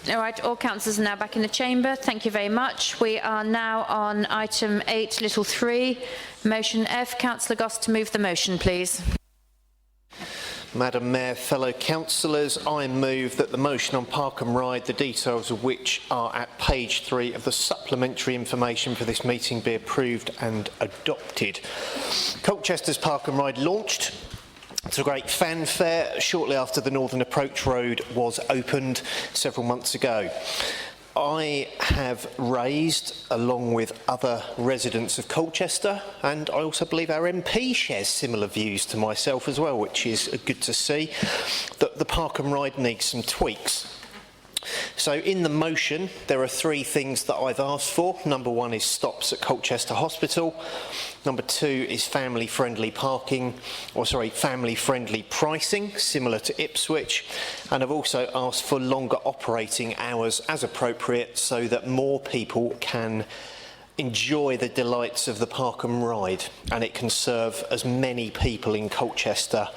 All right, all councillors are now back in the chamber. Thank you very much. We are now on item 8(3), motion F. Councillor Goss to move the motion, please. Madam Mayor, fellow councillors, I move that the motion on Park and Ride, the details of which are at page 3 of the supplementary information for this meeting, be approved and adopted. Colchester's Park and Ride launched to great fanfare shortly after the Northern Approach Road was opened several months ago. I have raised, along with other residents of Colchester, and I also believe our MP shares similar views to myself as well, which is good to see, that the Park and Ride needs some tweaks. So in the motion, there are 3 things that I've asked for. Number 1 is stops at Colchester Hospital. Number 2 is family-friendly family-friendly pricing, similar to Ipswich. And I've also asked for longer operating hours as appropriate so that more people can enjoy the delights of the Park and Ride, and it can serve as many people in Colchester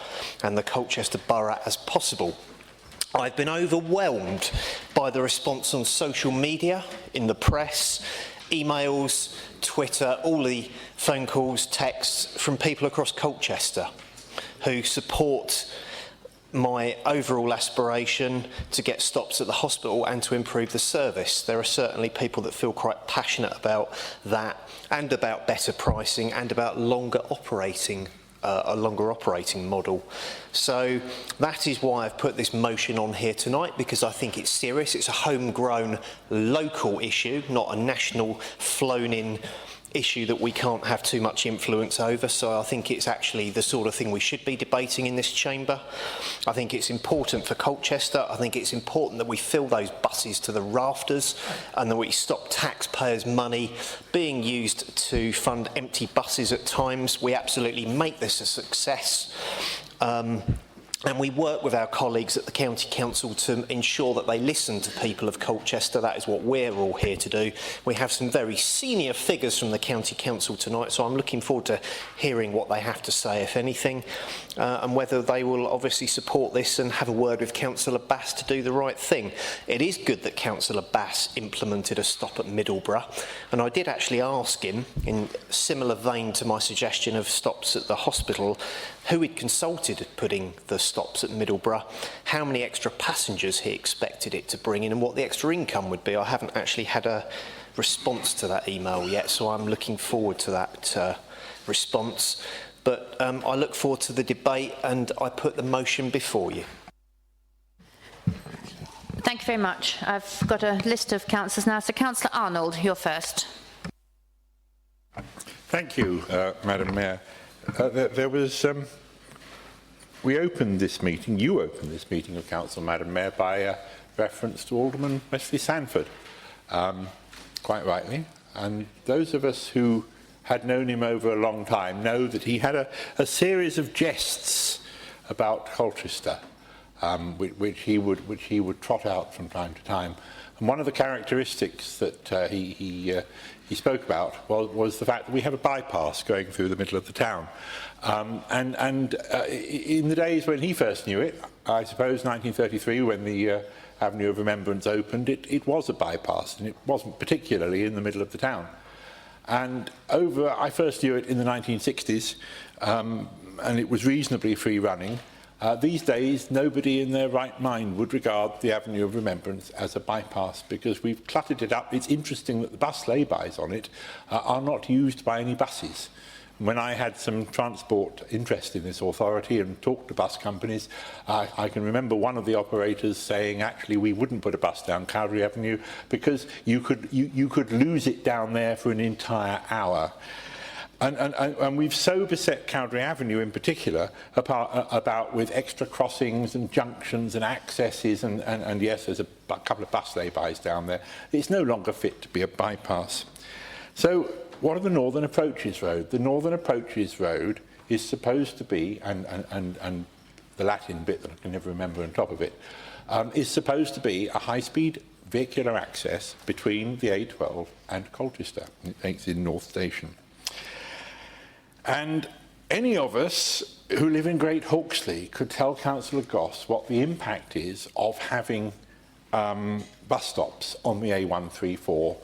and the Colchester Borough as possible. I've been overwhelmed by the response on social media, in the press, emails, Twitter, all the phone calls, texts from people across Colchester who support my overall aspiration to get stops at the hospital and to improve the service. There are certainly people that feel quite passionate about that, and about better pricing, and about a longer operating model. So that is why I've put this motion on here tonight, because I think it's serious. It's a homegrown local issue, not a national flown-in issue that we can't have too much influence over. So I think it's actually the sort of thing we should be debating in this chamber. I think it's important for Colchester. I think it's important that we fill those buses to the rafters and that we stop taxpayers' money being used to fund empty buses at times. We absolutely make this a success. And we work with our colleagues at the County Council to ensure that they listen to people of Colchester. That is what we're all here to do. We have some very senior figures from the County Council tonight, so I'm looking forward to hearing what they have to say, if anything, and whether they will obviously support this and have a word with Councillor Bass to do the right thing. It is good that Councillor Bass implemented a stop at Middleborough, and I did actually ask him, in similar vein to my suggestion of stops at the hospital, who he'd consulted at putting the stops at Middleborough, how many extra passengers he expected it to bring in, and what the extra income would be. I haven't actually had a response to that email yet, so I'm looking forward to that response. But I look forward to the debate, and I put the motion before you. Thank you very much. I've got a list of councillors now. So Councillor Arnold, you're first. Thank you, Madam Mayor. We opened this meeting, you opened this meeting of Council, Madam Mayor, by reference to Alderman Wesley Sanford, quite rightly. And those of us who had known him over a long time know that he had a series of jests about Colchester, which he would trot out from time to time. And one of the characteristics that he spoke about was the fact that we have a bypass going through the middle of the town. In the days when he first knew it, I suppose 1933, when the Avenue of Remembrance opened, it was a bypass, and it wasn't particularly in the middle of the town. And I first knew it in the 1960s, and it was reasonably free running. These days, nobody in their right mind would regard the Avenue of Remembrance as a bypass, because we've cluttered it up. It's interesting that the bus laybys on it are not used by any buses. When I had some transport interest in this authority and talked to bus companies, I can remember one of the operators saying, actually, we wouldn't put a bus down Cowdray Avenue because you could lose it down there for an entire hour. And we've so beset Cowdray Avenue in particular about with extra crossings and junctions and accesses, and yes, there's a couple of bus laybys down there. It's no longer fit to be a bypass. So what are the Northern Approaches Road? The Northern Approaches Road is supposed to be, and the Latin bit that I can never remember on top of it, is supposed to be a high-speed vehicular access between the A12 and Colchester. It's in North Station. And Any of us who live in Great Hawksley could tell Councillor Goss what the impact is of having bus stops on the A134.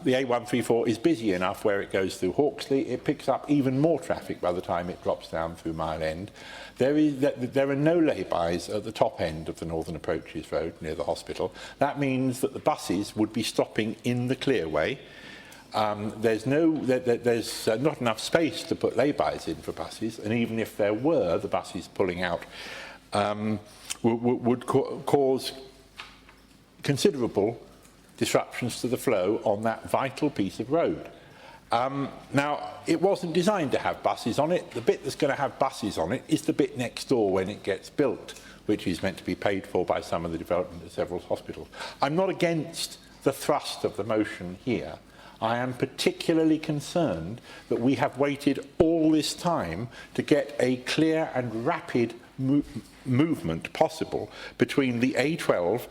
The A134 is busy enough where it goes through Hawksley. It picks up even more traffic by the time it drops down through Mile End. There are no lay-bys at the top end of the Northern Approaches Road near the hospital. That means that the buses would be stopping in the clearway. There's not enough space to put lay-bys in for buses, and even if there were, the buses pulling out would cause considerable disruptions to the flow on that vital piece of road. Now, it wasn't designed to have buses on it. The bit that's going to have buses on it is the bit next door when it gets built, which is meant to be paid for by some of the development of several hospitals. I'm not against the thrust of the motion here. I am particularly concerned that we have waited all this time to get a clear and rapid movement possible between the A12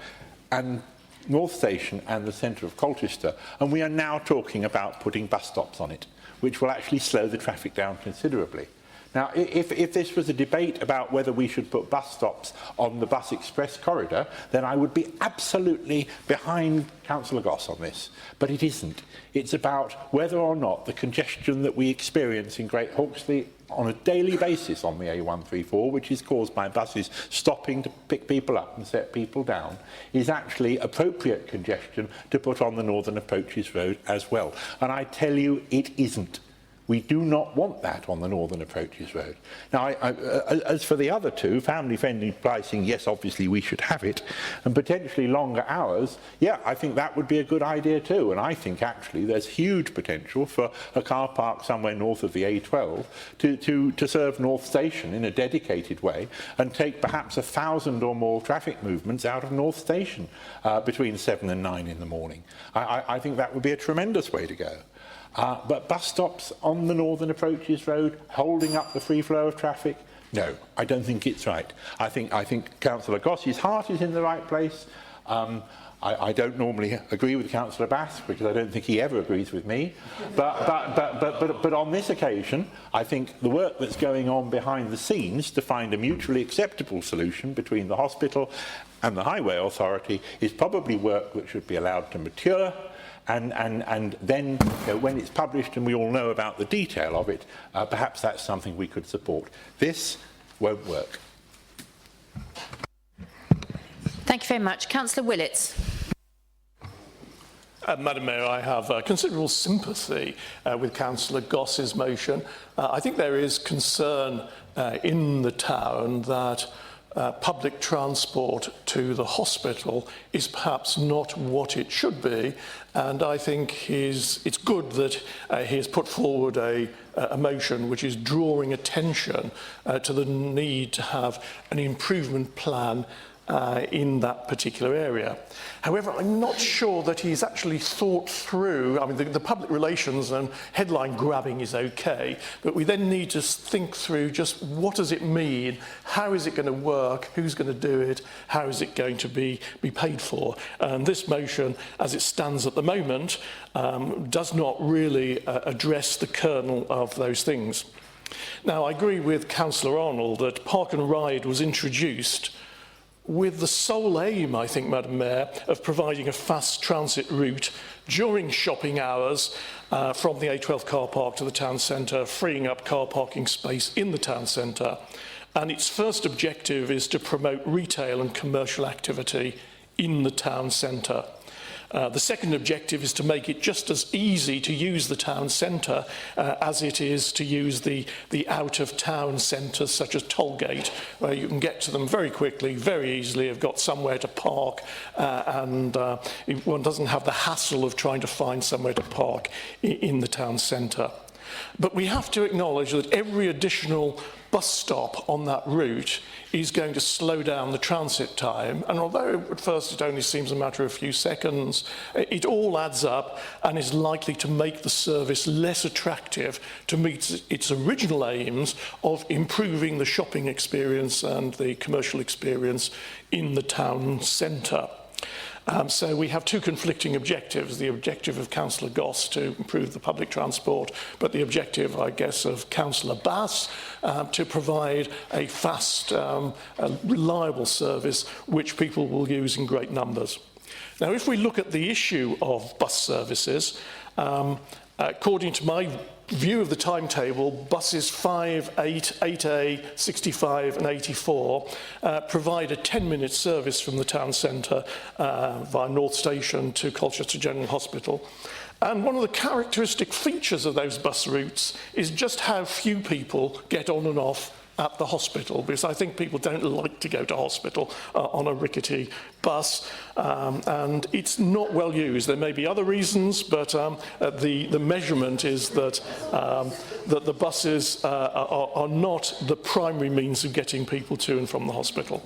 and North Station and the centre of Colchester, and we are now talking about putting bus stops on it, which will actually slow the traffic down considerably. Now, if this was a debate about whether we should put bus stops on the bus express corridor, then I would be absolutely behind Councillor Goss on this. But it isn't. It's about whether or not the congestion that we experience in Great Hawksley on a daily basis on the A134, which is caused by buses stopping to pick people up and set people down, is actually appropriate congestion to put on the Northern Approaches Road as well. And I tell you, it isn't. We do not want that on the Northern Approaches Road. Now, as for the other two, family-friendly pricing, yes, obviously we should have it, and potentially longer hours, yeah, I think that would be a good idea too. And I think actually there's huge potential for a car park somewhere north of the A12 to serve North Station in a dedicated way and take perhaps 1,000 or more traffic movements out of North Station between 7 and 9 in the morning. I think that would be a tremendous way to go. But bus stops on the Northern Approaches Road, holding up the free flow of traffic, no, I don't think it's right. I think Councillor Goss's heart is in the right place. I don't normally agree with Councillor Bass because I don't think he ever agrees with me. But on this occasion, I think the work that's going on behind the scenes to find a mutually acceptable solution between the hospital and the Highway Authority is probably work that should be allowed to mature. And then, when it's published and we all know about the detail of it, perhaps that's something we could support. This won't work. Thank you very much. Councillor Willits. Madam Mayor, I have considerable sympathy with Councillor Goss's motion. I think there is concern in the town that public transport to the hospital is perhaps not what it should be, and I think it's good that he has put forward a motion which is drawing attention to the need to have an improvement plan in that particular area. However, I'm not sure that he's actually thought through, I mean, the public relations and headline grabbing is okay, but we then need to think through just what does it mean, how is it going to work, who's going to do it, how is it going to be paid for. And this motion, as it stands at the moment, does not really address the kernel of those things. Now, I agree with Councillor Arnold that Park and Ride was introduced with the sole aim, I think, Madam Mayor, of providing a fast transit route during shopping hours from the A12 car park to the town centre, freeing up car parking space in the town centre. And its first objective is to promote retail and commercial activity in the town centre. The second objective is to make it just as easy to use the town centre as it is to use the out-of-town centres such as Tollgate, where you can get to them very quickly, very easily, have got somewhere to park, and one doesn't have the hassle of trying to find somewhere to park in the town centre. But we have to acknowledge that every additional bus stop on that route is going to slow down the transit time, and although at first it only seems a matter of a few seconds, it all adds up and is likely to make the service less attractive to meet its original aims of improving the shopping experience and the commercial experience in the town centre. So we have two conflicting objectives, the objective of Councillor Goss to improve the public transport, but the objective, I guess, of Councillor Bass to provide a fast, reliable service which people will use in great numbers. Now, if we look at the issue of bus services, according to my view of the timetable, buses 5, 8, 8A, 65 and 84 provide a 10-minute service from the town centre via North Station to Colchester General Hospital. And one of the characteristic features of those bus routes is just how few people get on and off at the hospital, because I think people don't like to go to hospital on a rickety bus, and it's not well used. There may be other reasons, but the measurement is that that the buses are not the primary means of getting people to and from the hospital.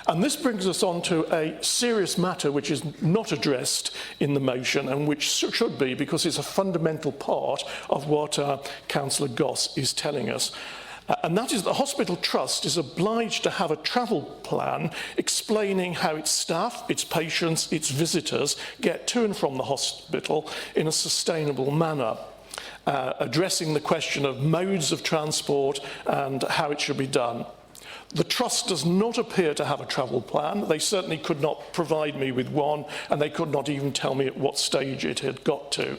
And this brings us on to a serious matter which is not addressed in the motion and which should be, because it's a fundamental part of what Councillor Goss is telling us. And that is the Hospital Trust is obliged to have a travel plan explaining how its staff, its patients, its visitors get to and from the hospital in a sustainable manner, addressing the question of modes of transport and how it should be done. The Trust does not appear to have a travel plan. They certainly could not provide me with one, and they could not even tell me at what stage it had got to.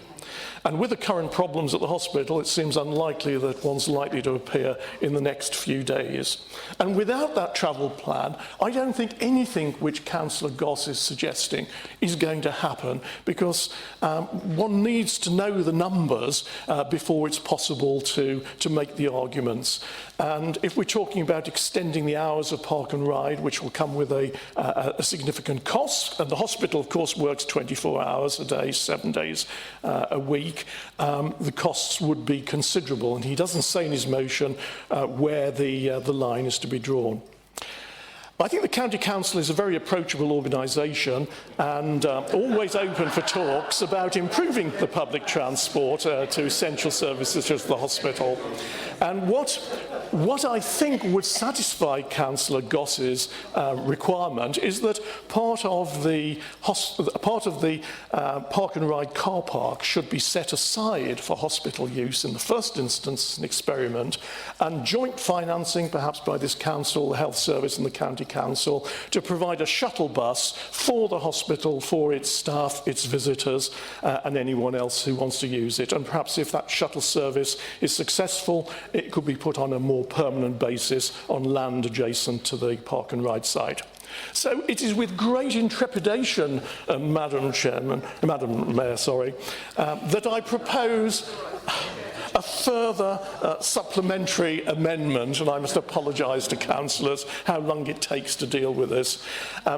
And with the current problems at the hospital, it seems unlikely that one's likely to appear in the next few days. And without that travel plan, I don't think anything which Councillor Goss is suggesting is going to happen, because one needs to know the numbers before it's possible to make the arguments. And if we're talking about extending the hours of park and ride, which will come with a significant cost, and the hospital, of course, works 24 hours a day, 7 days a week, the costs would be considerable. And he doesn't say in his motion where the line is to be drawn. I think the County Council is a very approachable organisation and always open for talks about improving the public transport to essential services such as the hospital. And what I think would satisfy Councillor Goss's requirement is that part of the park and ride car park should be set aside for hospital use in the first instance, an experiment, and joint financing, perhaps by this council, the health service and the county council, to provide a shuttle bus for the hospital, for its staff, its visitors, and anyone else who wants to use it. And perhaps if that shuttle service is successful, it could be put on a more permanent basis on land adjacent to the park and ride site. So it is with great intrepidation, Madam Mayor, that I propose a further supplementary amendment, and I must apologise to councillors how long it takes to deal with this.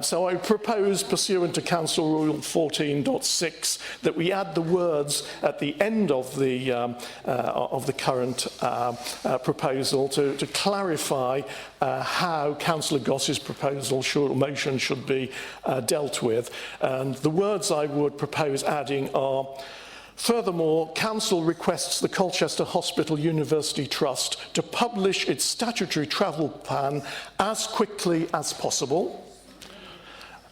So I propose, pursuant to Council Rule 14.6, that we add the words at the end of the current proposal to clarify how Councillor Goss's motion should be dealt with. And the words I would propose adding are: furthermore, Council requests the Colchester Hospital University Trust to publish its statutory travel plan as quickly as possible.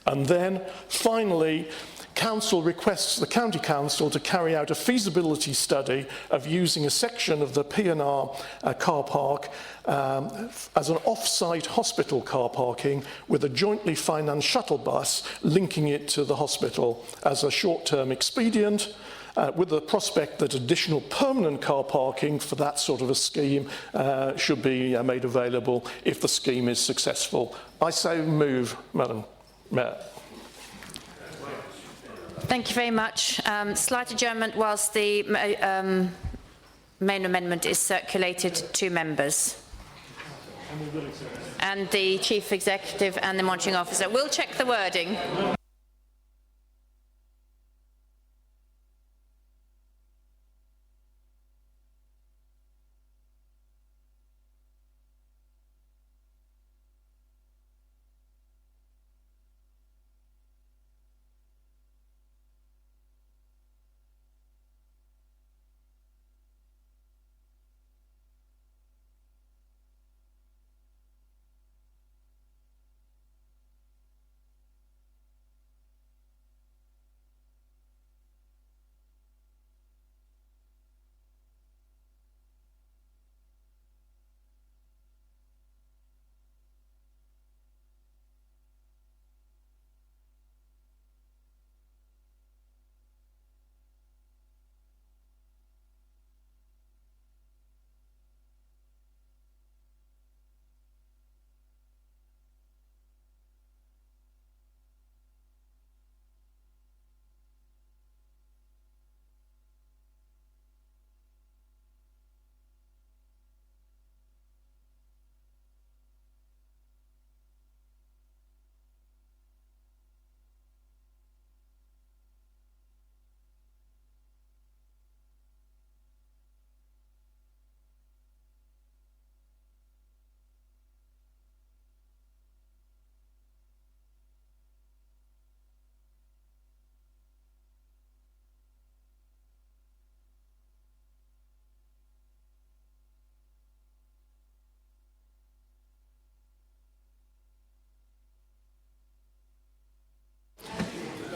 And then, finally, Council requests the County Council to carry out a feasibility study of using a section of the P&R car park as an off-site hospital car parking with a jointly financed shuttle bus linking it to the hospital as a short-term expedient, with the prospect that additional permanent car parking for that sort of a scheme should be made available if the scheme is successful. I so move, Madam Mayor. Thank you very much. Slight adjournment whilst the main amendment is circulated to members. And the Chief Executive and the Monitoring Officer will check the wording.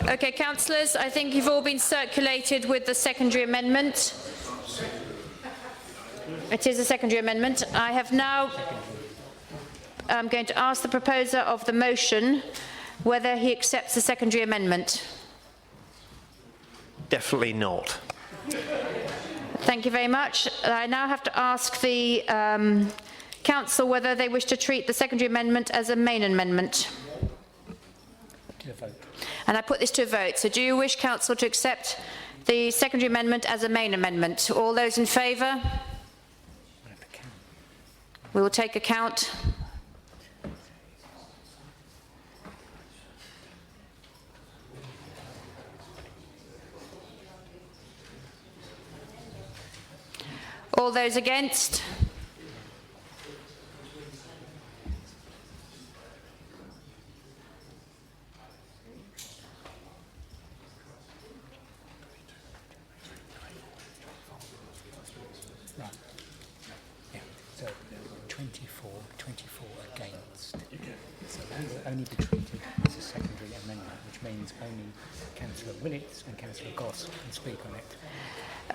Okay, councillors, I think you've all been circulated with the secondary amendment. It is a secondary amendment. I have now, I'm going to ask the proposer of the motion whether he accepts the secondary amendment. Definitely not. Thank you very much. I now have to ask the council whether they wish to treat the secondary amendment as a main amendment. And I put this to a vote. So do you wish, council, to accept the secondary amendment as a main amendment? All those in favour? We will take a count. All those against? Right. Yeah. So 24 against. So that will only be treated as a secondary amendment, which means only Councillor Willits and Councillor Goss can speak on it.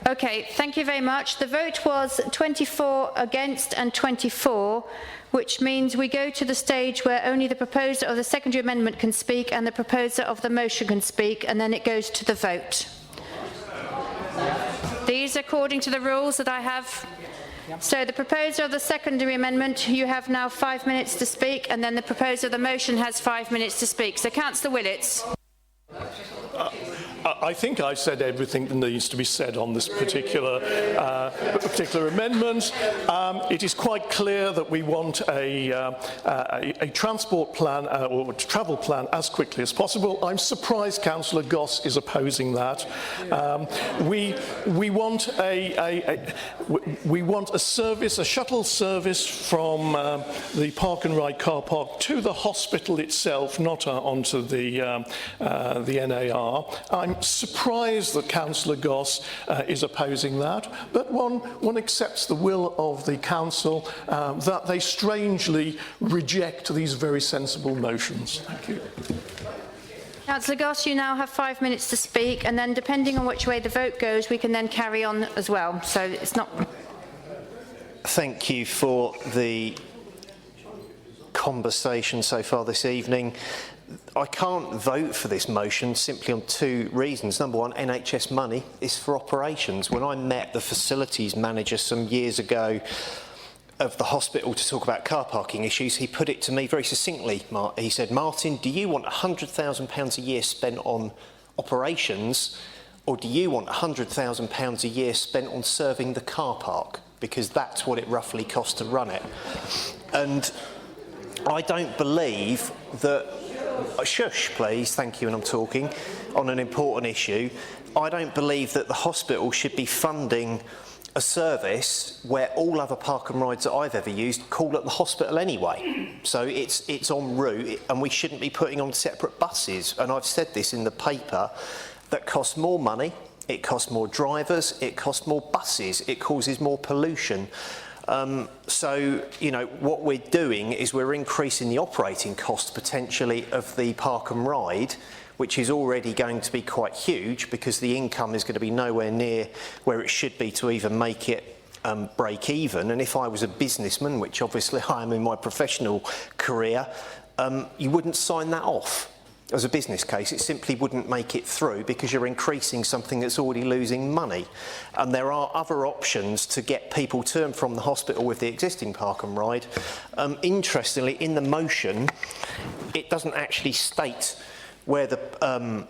Okay, thank you very much. The vote was 24 against and 24, which means we go to the stage where only the proposer of the secondary amendment can speak and the proposer of the motion can speak, and then it goes to the vote. These according to the rules that I have. So the proposer of the secondary amendment, you have now 5 minutes to speak, and then the proposer of the motion has 5 minutes to speak. So Councillor Willits. I think I've said everything that needs to be said on this particular amendment. It is quite clear that we want a transport plan or travel plan as quickly as possible. I'm surprised Councillor Goss is opposing that. We want a service, a shuttle service from the Park and Ride car park to the hospital itself, not onto the NAR. I'm surprised that Councillor Goss is opposing that, but one accepts the will of the council that they strangely reject these very sensible motions. Thank you. Councillor Goss, you now have 5 minutes to speak, and then depending on which way the vote goes, we can then carry on as well. So it's not... Thank you for the conversation so far this evening. I can't vote for this motion simply on two reasons. Number one, NHS money is for operations. When I met the facilities manager some years ago of the hospital to talk about car parking issues, he put it to me very succinctly. He said, Martin, do you want £100,000 a year spent on operations, or do you want £100,000 a year spent on serving the car park? Because that's what it roughly costs to run it. And I don't believe that... Shush, please. Thank you, and I'm talking on an important issue. I don't believe that the hospital should be funding a service where all other park and rides that I've ever used call at the hospital anyway. So it's en route, and we shouldn't be putting on separate buses. And I've said this in the paper, that costs more money, it costs more drivers, it costs more buses, it causes more pollution. So, you know, what we're doing is we're increasing the operating costs potentially of the park and ride, which is already going to be quite huge because the income is going to be nowhere near where it should be to even make it break even. And if I was a businessman, which obviously I am in my professional career, you wouldn't sign that off. As a business case, it simply wouldn't make it through because you're increasing something that's already losing money. And there are other options to get people to and from the hospital with the existing park and ride. Interestingly, in the motion, it doesn't actually state where the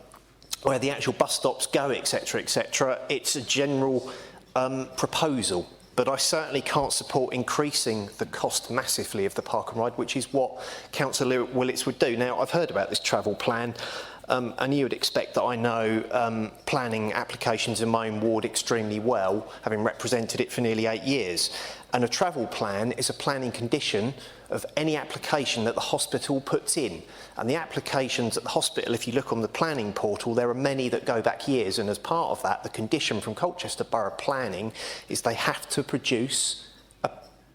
actual bus stops go, etc., etc. It's a general proposal. But I certainly can't support increasing the cost massively of the park and ride, which is what Councillor Willits would do. Now, I've heard about this travel plan, and you would expect that I know planning applications in my own ward extremely well, having represented it for nearly 8 years. And a travel plan is a planning condition of any application that the hospital puts in. And the applications at the hospital, if you look on the planning portal, there are many that go back years, and as part of that, the condition from Colchester Borough Planning is they have to produce a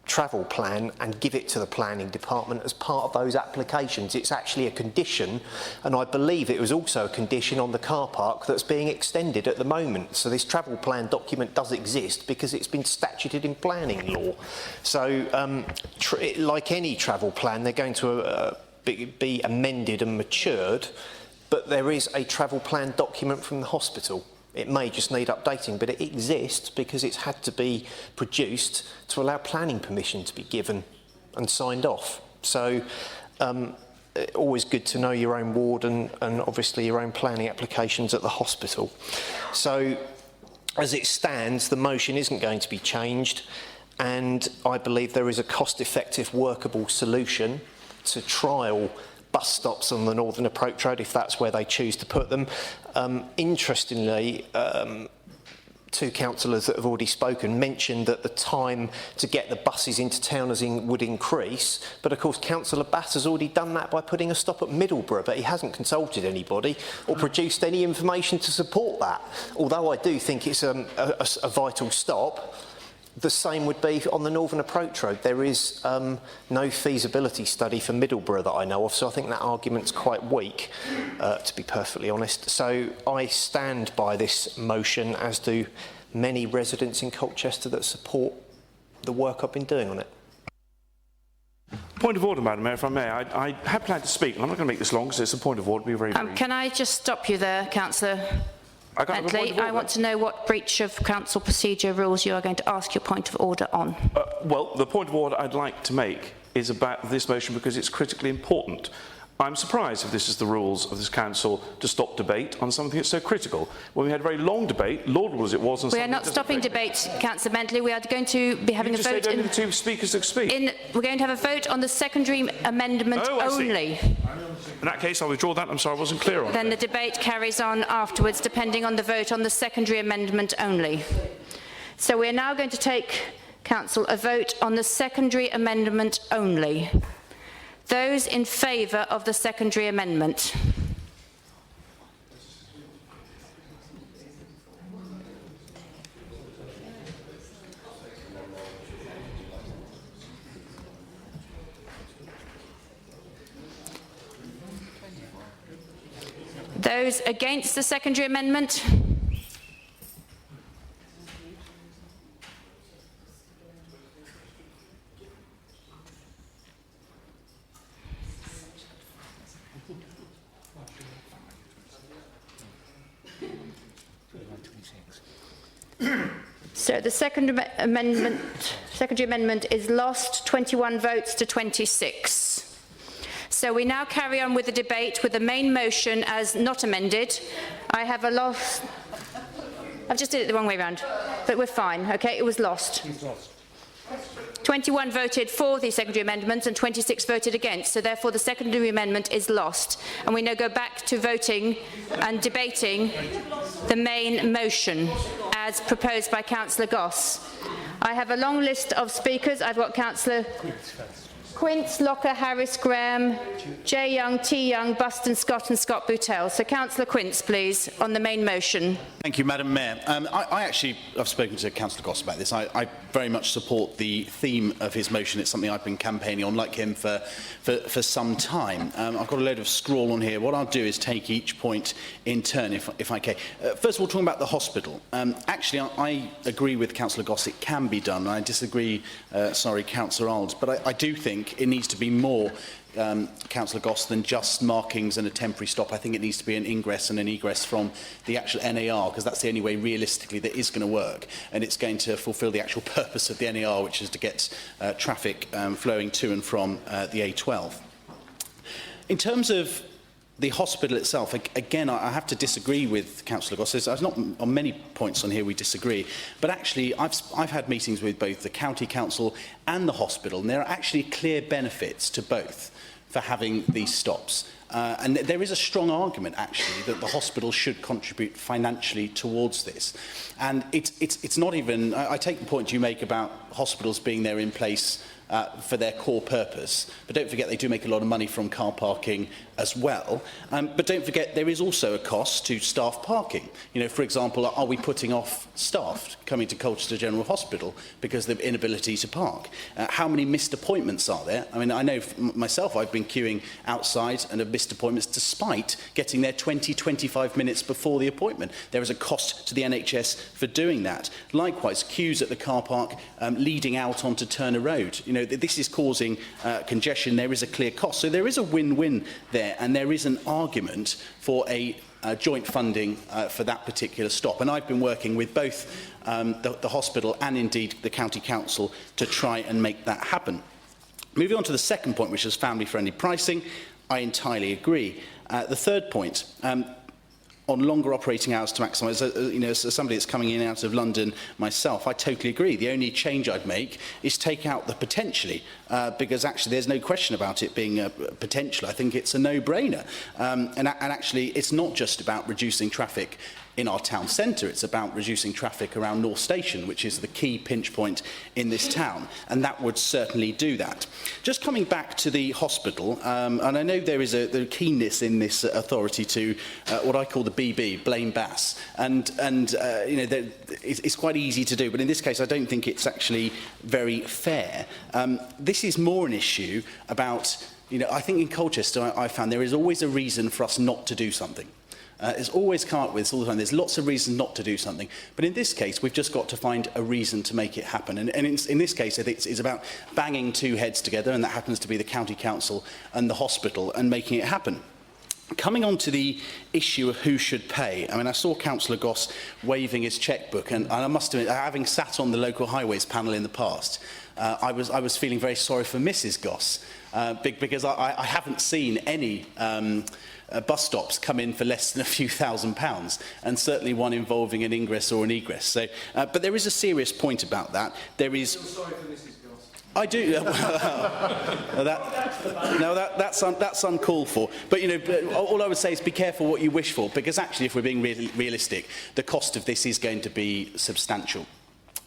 travel plan and give it to the planning department as part of those applications. It's actually a condition, and I believe it was also a condition on the car park that's being extended at the moment. So this travel plan document does exist because it's been statuted in planning law. So like any travel plan, they're going to be amended and matured, but there is a travel plan document from the hospital. It may just need updating, but it exists because it's had to be produced to allow planning permission to be given and signed off. So always good to know your own ward and obviously your own planning applications at the hospital. So as it stands, the motion isn't going to be changed, and I believe there is a cost-effective, workable solution to trial bus stops on the Northern Approach Road if that's where they choose to put them. Interestingly, two councillors that have already spoken mentioned that the time to get the buses into town would increase, but of course Councillor Bass has already done that by putting a stop at Middleborough, but he hasn't consulted anybody or produced any information to support that. Although I do think it's a vital stop, the same would be on the Northern Approach Road. There is no feasibility study for Middleborough that I know of, so I think that argument's quite weak, to be perfectly honest. So I stand by this motion, as do many residents in Colchester that support the work I've been doing on it. Point of order, Madam Mayor, if I may. I had planned to speak, and I'm not going to make this long because it's a point of order. It'll be very brief. Can I just stop you there, Councillor Bentley? I want to know what breach of council procedure rules you are going to ask your point of order on. Well, the point of order I'd like to make is about this motion because it's critically important. I'm surprised if this is the rules of this council to stop debate on something that's so critical. When we had a very long debate, laudable as it was, on we are not stopping debate, Councillor Bentley. We are going to be having a vote. You just said only the two speakers to speak. We're going to have a vote on the secondary amendment only. In that case, I'll withdraw that. I'm sorry, I wasn't clear on Then the debate carries on afterwards, depending on the vote on the secondary amendment only. So we are now going to take, Council, a vote on the secondary amendment only. Those in favour of the secondary amendment? Those against the secondary amendment? So the secondary amendment is lost, 21 votes to 26. So we now carry on with the debate with the main motion as not amended. I have a loss. I've just did it the wrong way round, but we're fine, okay? It was lost. 21 voted for the secondary amendment and 26 voted against, so therefore the secondary amendment is lost. And we now go back to voting and debating the main motion as proposed by Councillor Goss. I have a long list of speakers. I've got Councillor Quince, Locker, Harris, Graham, J Young, T Young, Buston, Scott and Scott Boutel. So Councillor Quince, please, on the main motion. Thank you, Madam Mayor. I've spoken to Councillor Goss about this. I very much support the theme of his motion. It's something I've been campaigning on, like him, for some time. I've got a load of scrawl on here. What I'll do is take each point in turn, if I can. First of all, talking about the hospital. Actually, I agree with Councillor Goss. It can be done. I disagree, Councillor Alds, but I do think it needs to be more, Councillor Goss, than just markings and a temporary stop. I think it needs to be an ingress and an egress from the actual NAR, because that's the only way realistically that is going to work, and it's going to fulfil the actual purpose of the NAR, which is to get traffic flowing to and from the A12. In terms of the hospital itself, again, I have to disagree with Councillor Goss. There's not on many points on here we disagree, but actually I've had meetings with both the County Council and the hospital, and there are actually clear benefits to both for having these stops. And there is a strong argument, actually, that the hospital should contribute financially towards this. And it's not even... I take the point you make about hospitals being there in place for their core purpose. But don't forget, they do make a lot of money from car parking as well. But don't forget, there is also a cost to staff parking. You know, for example, are we putting off staff coming to Colchester General Hospital because of the inability to park? How many missed appointments are there? I mean, I know myself, I've been queuing outside and have missed appointments despite getting there 20-25 minutes before the appointment. There is a cost to the NHS for doing that. Likewise, queues at the car park leading out onto Turner Road. You know, this is causing congestion. There is a clear cost. So there is a win-win there, and there is an argument for a joint funding for that particular stop. And I've been working with both the hospital and indeed the County Council to try and make that happen. Moving on to the second point, which is family-friendly pricing, I entirely agree. The third point, on longer operating hours to maximise, you know, as somebody that's coming in and out of London myself, I totally agree. The only change I'd make is take out the potentially, because actually there's no question about it being a potential. I think it's a no-brainer. And actually, it's not just about reducing traffic in our town centre, it's about reducing traffic around North Station, which is the key pinch point in this town, and that would certainly do that. Just coming back to the hospital, and I know there is a keenness in this authority to what I call the BB, blame Bass, and you know, it's quite easy to do, but in this case I don't think it's actually very fair. This is more an issue about, you know, I think in Colchester I found there is always a reason for us not to do something. It's always come up with this all the time. There's lots of reasons not to do something. But in this case, we've just got to find a reason to make it happen. And in this case, I think it's about banging two heads together, and that happens to be the County Council and the hospital, and making it happen. Coming on to the issue of who should pay, I mean, I saw Councillor Goss waving his chequebook, and I must admit, having sat on the local highways panel in the past, I was feeling very sorry for Mrs. Goss, because I haven't seen any bus stops come in for less than a few £1,000s, and certainly one involving an ingress or an egress. So, but there is a serious point about that. There is. Sorry for Mrs. Goss. I do. That's uncalled for. But you know, all I would say is be careful what you wish for, because actually, if we're being realistic, the cost of this is going to be substantial.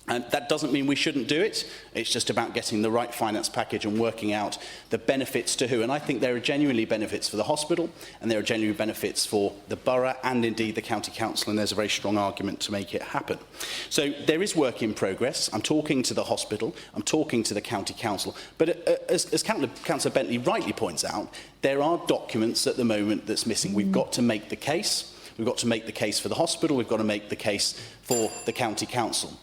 And that doesn't mean we shouldn't do it. It's just about getting the right finance package and working out the benefits to who. And I think there are genuinely benefits for the hospital, and there are genuine benefits for the borough and indeed the County Council, and there's a very strong argument to make it happen. So there is work in progress. I'm talking to the hospital, I'm talking to the County Council, but as Councillor Bentley rightly points out, there are documents at the moment that's missing. We've got to make the case. We've got to make the case for the hospital. We've got to make the case for the County Council.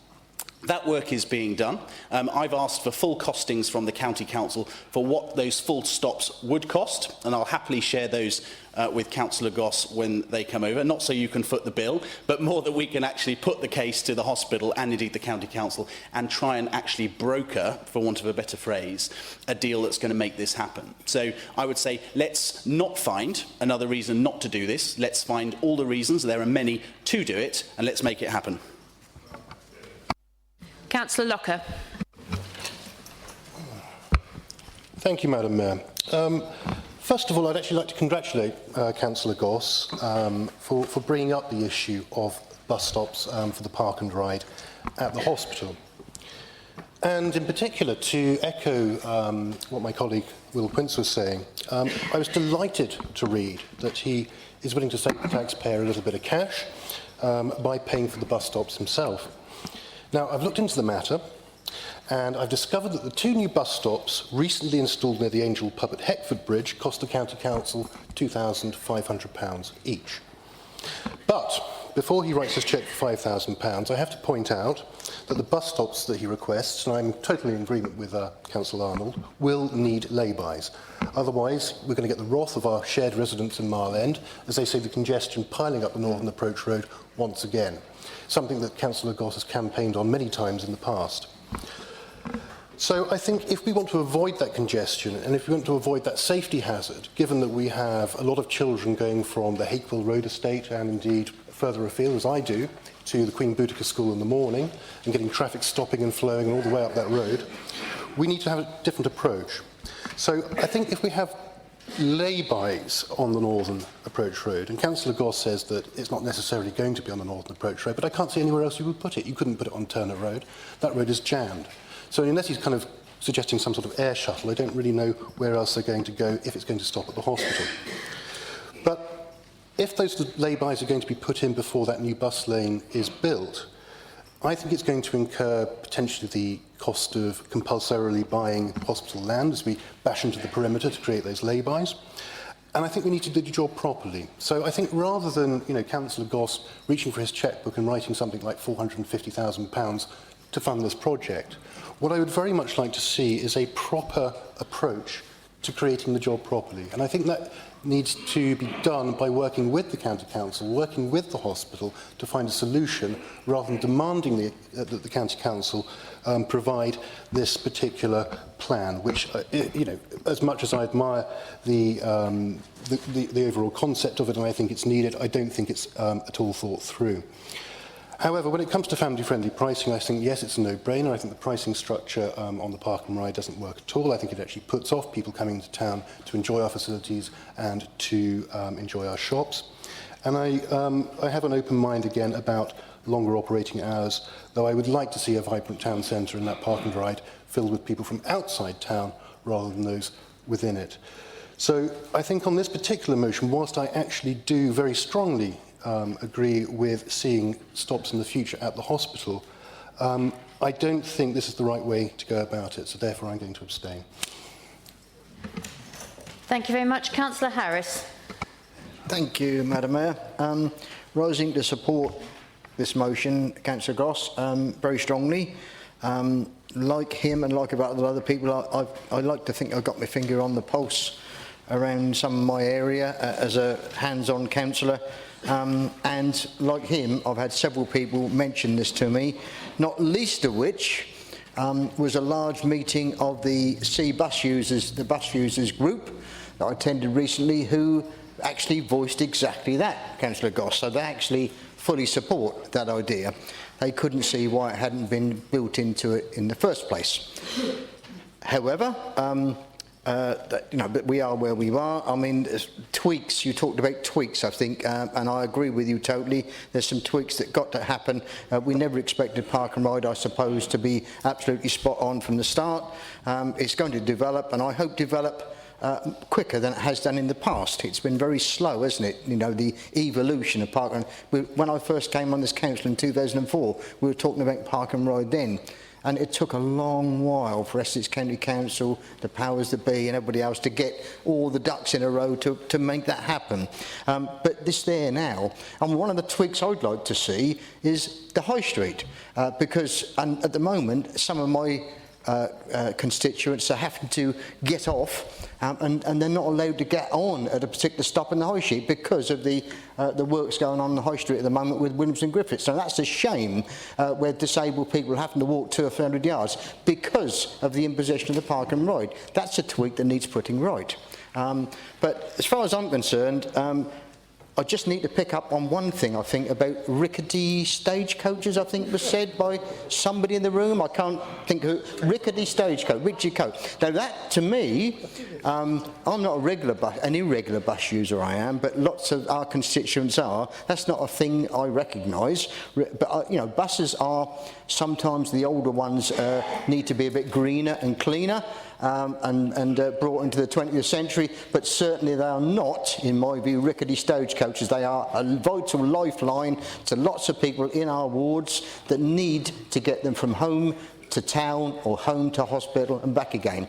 That work is being done. I've asked for full costings from the County Council for what those full stops would cost, and I'll happily share those with Councillor Goss when they come over, not so you can foot the bill, but more that we can actually put the case to the hospital and indeed the County Council and try and actually broker, for want of a better phrase, a deal that's going to make this happen. So I would say let's not find another reason not to do this. Let's find all the reasons, there are many, to do it, and let's make it happen. Councillor Locker. Thank you, Madam Mayor. First of all, I'd actually like to congratulate Councillor Goss for bringing up the issue of bus stops for the park and ride at the hospital. And in particular, to echo what my colleague Will Quince was saying, I was delighted to read that he is willing to save the taxpayer a little bit of cash by paying for the bus stops himself. Now, I've looked into the matter, and I've discovered that the two new bus stops recently installed near the Angel Pub at Heckford Bridge cost the County Council £2,500 each. But before he writes his cheque for £5,000, I have to point out that the bus stops that he requests, and I'm totally in agreement with Councillor Arnold, will need lay-bys. Otherwise, we're going to get the wrath of our shared residents in Mile End, as they see the congestion piling up the Northern Approach Road once again, something that Councillor Goss has campaigned on many times in the past. So I think if we want to avoid that congestion, and if we want to avoid that safety hazard, given that we have a lot of children going from the Hakewell Road estate and indeed further afield, as I do, to the Queen Boudica School in the morning, and getting traffic stopping and flowing all the way up that road, we need to have a different approach. So I think if we have lay-bys on the Northern Approach Road, and Councillor Goss says that it's not necessarily going to be on the Northern Approach Road, but I can't see anywhere else you would put it. You couldn't put it on Turner Road. That road is jammed. So unless he's kind of suggesting some sort of air shuttle. I don't really know where else they're going to go if it's going to stop at the hospital. But if those lay-bys are going to be put in before that new bus lane is built, I think it's going to incur potentially the cost of compulsorily buying hospital land as we bash into the perimeter to create those lay-bys. And I think we need to do the job properly. So I think rather than, Councillor Goss reaching for his chequebook and writing something like £450,000 to fund this project, what I would very much like to see is a proper approach to creating the job properly. And I think that needs to be done by working with the County Council, working with the hospital to find a solution, rather than demanding that the County Council provide this particular plan, which, as much as I admire the overall concept of it, and I think it's needed, I don't think it's at all thought through. However, when it comes to family-friendly pricing, I think, yes, it's a no-brainer. I think the pricing structure on the park and ride doesn't work at all. I think it actually puts off people coming to town to enjoy our facilities and to enjoy our shops. And I have an open mind again about longer operating hours, though I would like to see a vibrant town centre and that park and ride filled with people from outside town rather than those within it. So I think on this particular motion, whilst I actually do very strongly agree with seeing stops in the future at the hospital, I don't think this is the right way to go about it, so therefore I'm going to abstain. Thank you very much. Councillor Harris. Thank you, Madam Mayor. Rising to support this motion, Councillor Goss, very strongly. Like him and like about other people, I like to think I've got my finger on the pulse around some of my area as a hands-on councillor. And like him, I've had several people mention this to me, not least of which was a large meeting of the bus users group that I attended recently, who actually voiced exactly that, Councillor Goss. So they actually fully support that idea. They couldn't see why it hadn't been built into it in the first place. However, but we are where we are. I mean, tweaks, you talked about tweaks, I think, and I agree with you totally. There's some tweaks that got to happen. We never expected Park and Ride, I suppose, to be absolutely spot on from the start. It's going to develop, and I hope develop quicker than it has done in the past. It's been very slow, hasn't it? The evolution of Park and when I first came on this council in 2004, we were talking about Park and Ride then. And it took a long while for Essex County Council, the powers that be and everybody else to get all the ducks in a row to make that happen. But this there now, and one of the tweaks I'd like to see is the High Street, because at the moment some of my constituents are having to get off and they're not allowed to get on at a particular stop in the High Street because of the works going on in the High Street at the moment with Williams and Griffiths. So that's a shame, where disabled people are having to walk 200 or 300 yards because of the imposition of the Park and Ride. That's a tweak that needs putting right. But as far as I'm concerned, I just need to pick up on one thing, I think, about rickety stagecoaches, I think was said by somebody in the room. I can't think who. Rickety stagecoach, Richie Coach. Now that, to me, I'm not an irregular bus user, I am, but lots of our constituents are. That's not a thing I recognise. But, buses are, sometimes the older ones need to be a bit greener and cleaner. And brought into the 20th century, but certainly they are not, in my view, rickety stagecoaches. They are a vital lifeline to lots of people in our wards that need to get them from home to town or home to hospital and back again.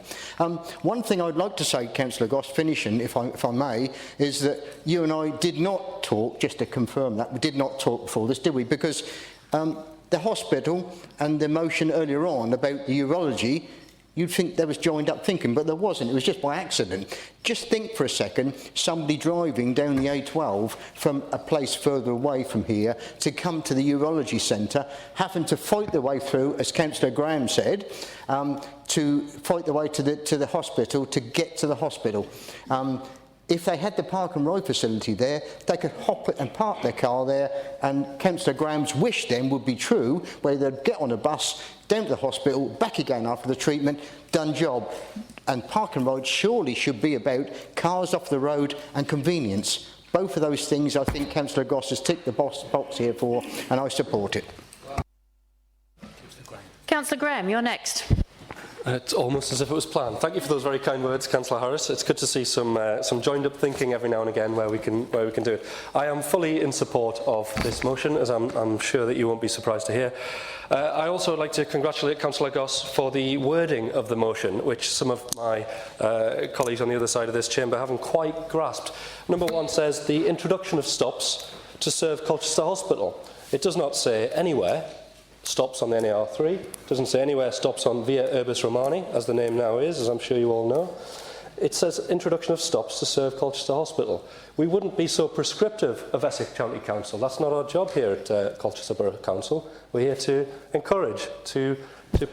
One thing I'd like to say, Councillor Goss, finishing, if I may, is that you and I did not talk, just to confirm that, we did not talk before this, did we? Because the hospital and the motion earlier on about the urology, you'd think there was joined up thinking, but there wasn't. It was just by accident. Just think for a second, somebody driving down the A12 from a place further away from here to come to the urology centre, having to fight their way through, as Councillor Graham said, to fight their way to the hospital, to get to the hospital. If they had the Park and Ride facility there, they could hop and park their car there, and Councillor Graham's wish then would be true, where they'd get on a bus, down to the hospital, back again after the treatment, done job. And Park and Ride surely should be about cars off the road and convenience. Both of those things I think Councillor Goss has ticked the box here for, and I support it. Councillor Graham, you're next. It's almost as if it was planned. Thank you for those very kind words, Councillor Harris. It's good to see some joined-up thinking every now and again where we can do it. I am fully in support of this motion, as I'm sure that you won't be surprised to hear. I also would like to congratulate Councillor Goss for the wording of the motion, which some of my colleagues on the other side of this chamber haven't quite grasped. Number 1 says the introduction of stops to serve Colchester Hospital. It does not say anywhere stops on the NAR3. It doesn't say anywhere stops on Via Urbis Romani, as the name now is, as I'm sure you all know. It says introduction of stops to serve Colchester Hospital. We wouldn't be so prescriptive of Essex County Council. That's not our job here at Colchester Borough Council. We're here to encourage, to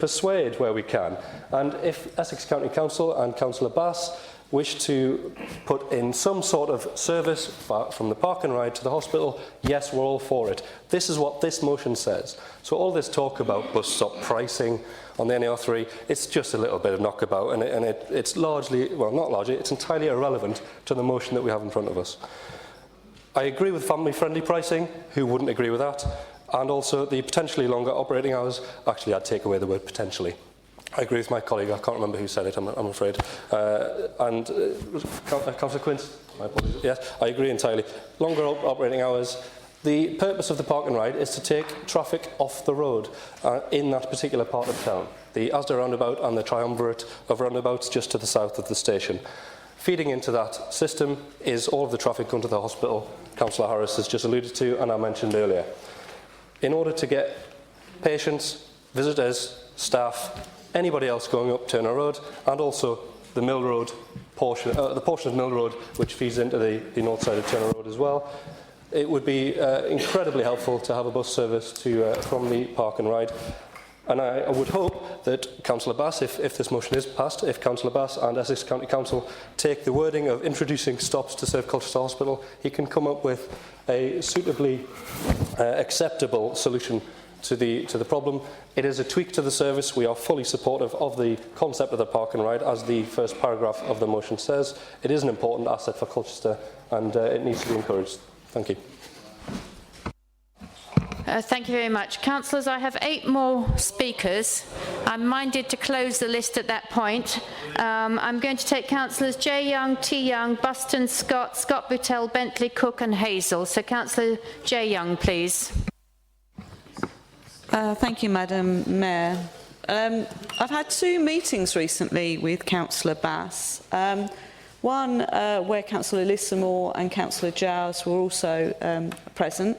persuade where we can. And if Essex County Council and Councillor Bass wish to put in some sort of service from the park and ride to the hospital, yes, we're all for it. This is what this motion says. So all this talk about bus stop pricing on the NAR3, it's just a little bit of knockabout, and it's largely, well, not largely, it's entirely irrelevant to the motion that we have in front of us. I agree with family-friendly pricing. Who wouldn't agree with that? And also the potentially longer operating hours. Actually, I'd take away the word potentially. I agree with my colleague. I can't remember who said it, I'm afraid. Councillor Quince? My apologies. Yes, I agree entirely. Longer operating hours. The purpose of the park and ride is to take traffic off the road in that particular part of town. The Asda roundabout and the triumvirate of roundabouts just to the south of the station. Feeding into that system is all of the traffic going to the hospital, Councillor Harris has just alluded to and I mentioned earlier. In order to get patients, visitors, staff, anybody else going up Turner Road, and also the Mill Road portion, the portion of Mill Road which feeds into the north side of Turner Road as well. It would be incredibly helpful to have a bus service from the park and ride. And I would hope that Councillor Bass, if this motion is passed, if Councillor Bass and Essex County Council take the wording of introducing stops to serve Colchester Hospital, he can come up with a suitably acceptable solution to the problem. It is a tweak to the service. We are fully supportive of the concept of the park and ride, as the first paragraph of the motion says. It is an important asset for Colchester and it needs to be encouraged. Thank you. Thank you very much. Councillors, I have 8 more speakers. I'm minded to close the list at that point. I'm going to take Councillors J Young, T Young, Buston, Scott, Scott Buttel, Bentley, Cook and Hazel. So Councillor J Young, please. Thank you, Madam Mayor. I've had 2 meetings recently with Councillor Bass. One where Councillor Lissamore and Councillor Giles were also present.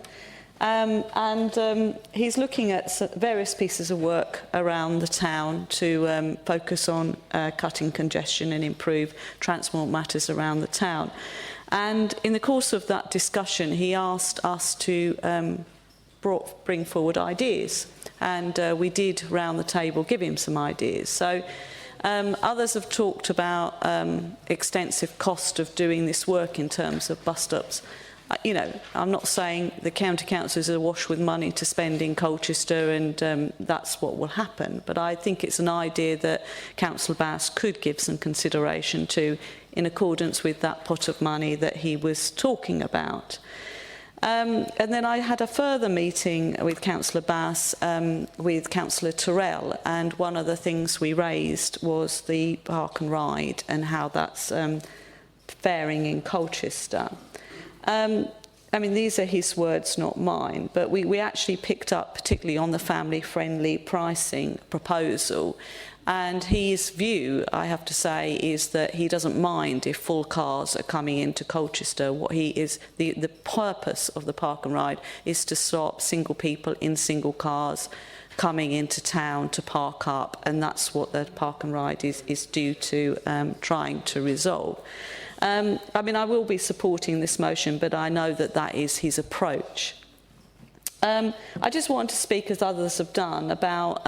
He's looking at various pieces of work around the town to focus on cutting congestion and improve transport matters around the town. And in the course of that discussion, he asked us to bring forward ideas. And we did, round the table, give him some ideas. So others have talked about extensive cost of doing this work in terms of bus stops. You know, I'm not saying the county councils are awash with money to spend in Colchester and that's what will happen, but I think it's an idea that Councillor Bass could give some consideration to in accordance with that pot of money that he was talking about. And then I had a further meeting with Councillor Bass, with Councillor Tyrrell, and one of the things we raised was the park and ride and how that's faring in Colchester. I mean, these are his words, not mine, but we actually picked up, particularly on the family-friendly pricing proposal, and his view, I have to say, is that he doesn't mind if full cars are coming into Colchester. What he is, the purpose of the park and ride is to stop single people in single cars coming into town to park up, and that's what the park and ride is due to trying to resolve. I mean, I will be supporting this motion, but I know that that is his approach. I just want to speak, as others have done, about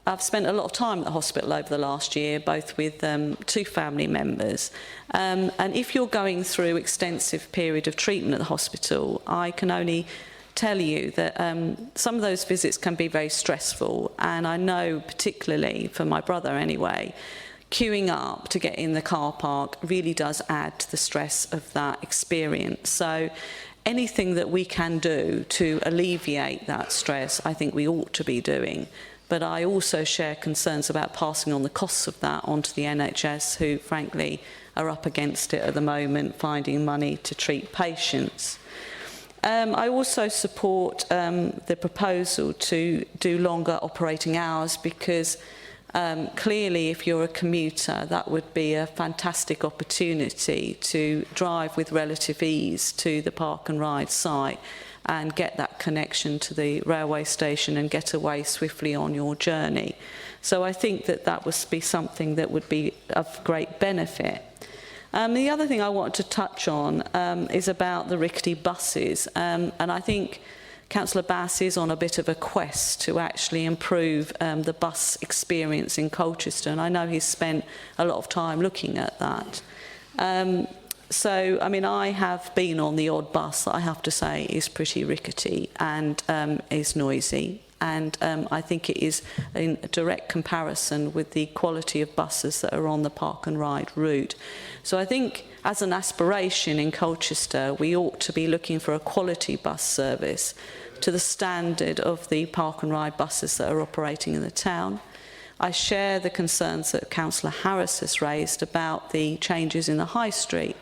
I've spent a lot of time at the hospital over the last year, both with 2 family members. And if you're going through extensive period of treatment at the hospital, I can only tell you that some of those visits can be very stressful. And I know, particularly for my brother anyway, queuing up to get in the car park really does add to the stress of that experience. So anything that we can do to alleviate that stress, I think we ought to be doing. but I also share concerns about passing on the costs of that onto the NHS, who frankly are up against it at the moment, finding money to treat patients. I also support the proposal to do longer operating hours, because clearly if you're a commuter, that would be a fantastic opportunity to drive with relative ease to the park and ride site and get that connection to the railway station and get away swiftly on your journey. So I think that that would be something that would be of great benefit. The other thing I want to touch on is about the rickety buses, and I think Councillor Bass is on a bit of a quest to actually improve the bus experience in Colchester, and I know he's spent a lot of time looking at that. So, I mean, I have been on the odd bus that I have to say is pretty rickety and is noisy. And I think it is in direct comparison with the quality of buses that are on the park and ride route. So I think as an aspiration in Colchester, we ought to be looking for a quality bus service to the standard of the park and ride buses that are operating in the town. I share the concerns that Councillor Harris has raised about the changes in the high street.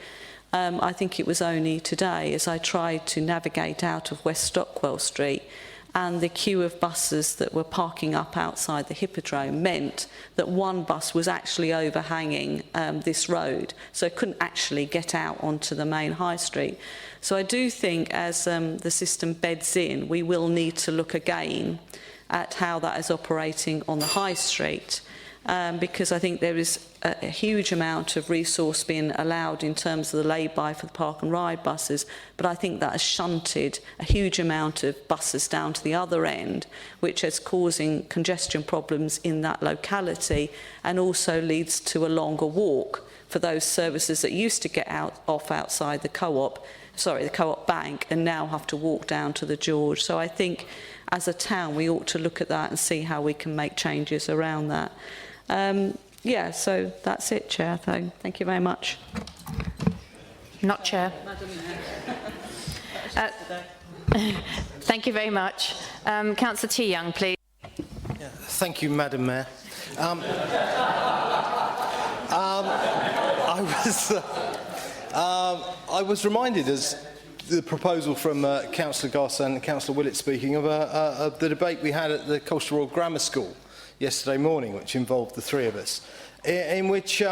I think it was only today, as I tried to navigate out of West Stockwell Street, and the queue of buses that were parking up outside the Hippodrome meant that one bus was actually overhanging this road, so it couldn't actually get out onto the main high street. So I do think as the system beds in, we will need to look again at how that is operating on the high street, because I think there is a huge amount of resource being allowed in terms of the lay-by for the park and ride buses, but I think that has shunted a huge amount of buses down to the other end, which is causing congestion problems in that locality and also leads to a longer walk for those services that used to get off outside the co-op bank and now have to walk down to the George. So I think as a town we ought to look at that and see how we can make changes around that. Yeah, so that's it, Chair. Thank you very much. Not Chair. Thank you very much. Councillor T. Young, please. Yeah, thank you, Madam Mayor. I was reminded, as the proposal from Councillor Goss and Councillor Willett speaking, of the debate we had at the Colchester Royal Grammar School yesterday morning, which involved the three of us, in which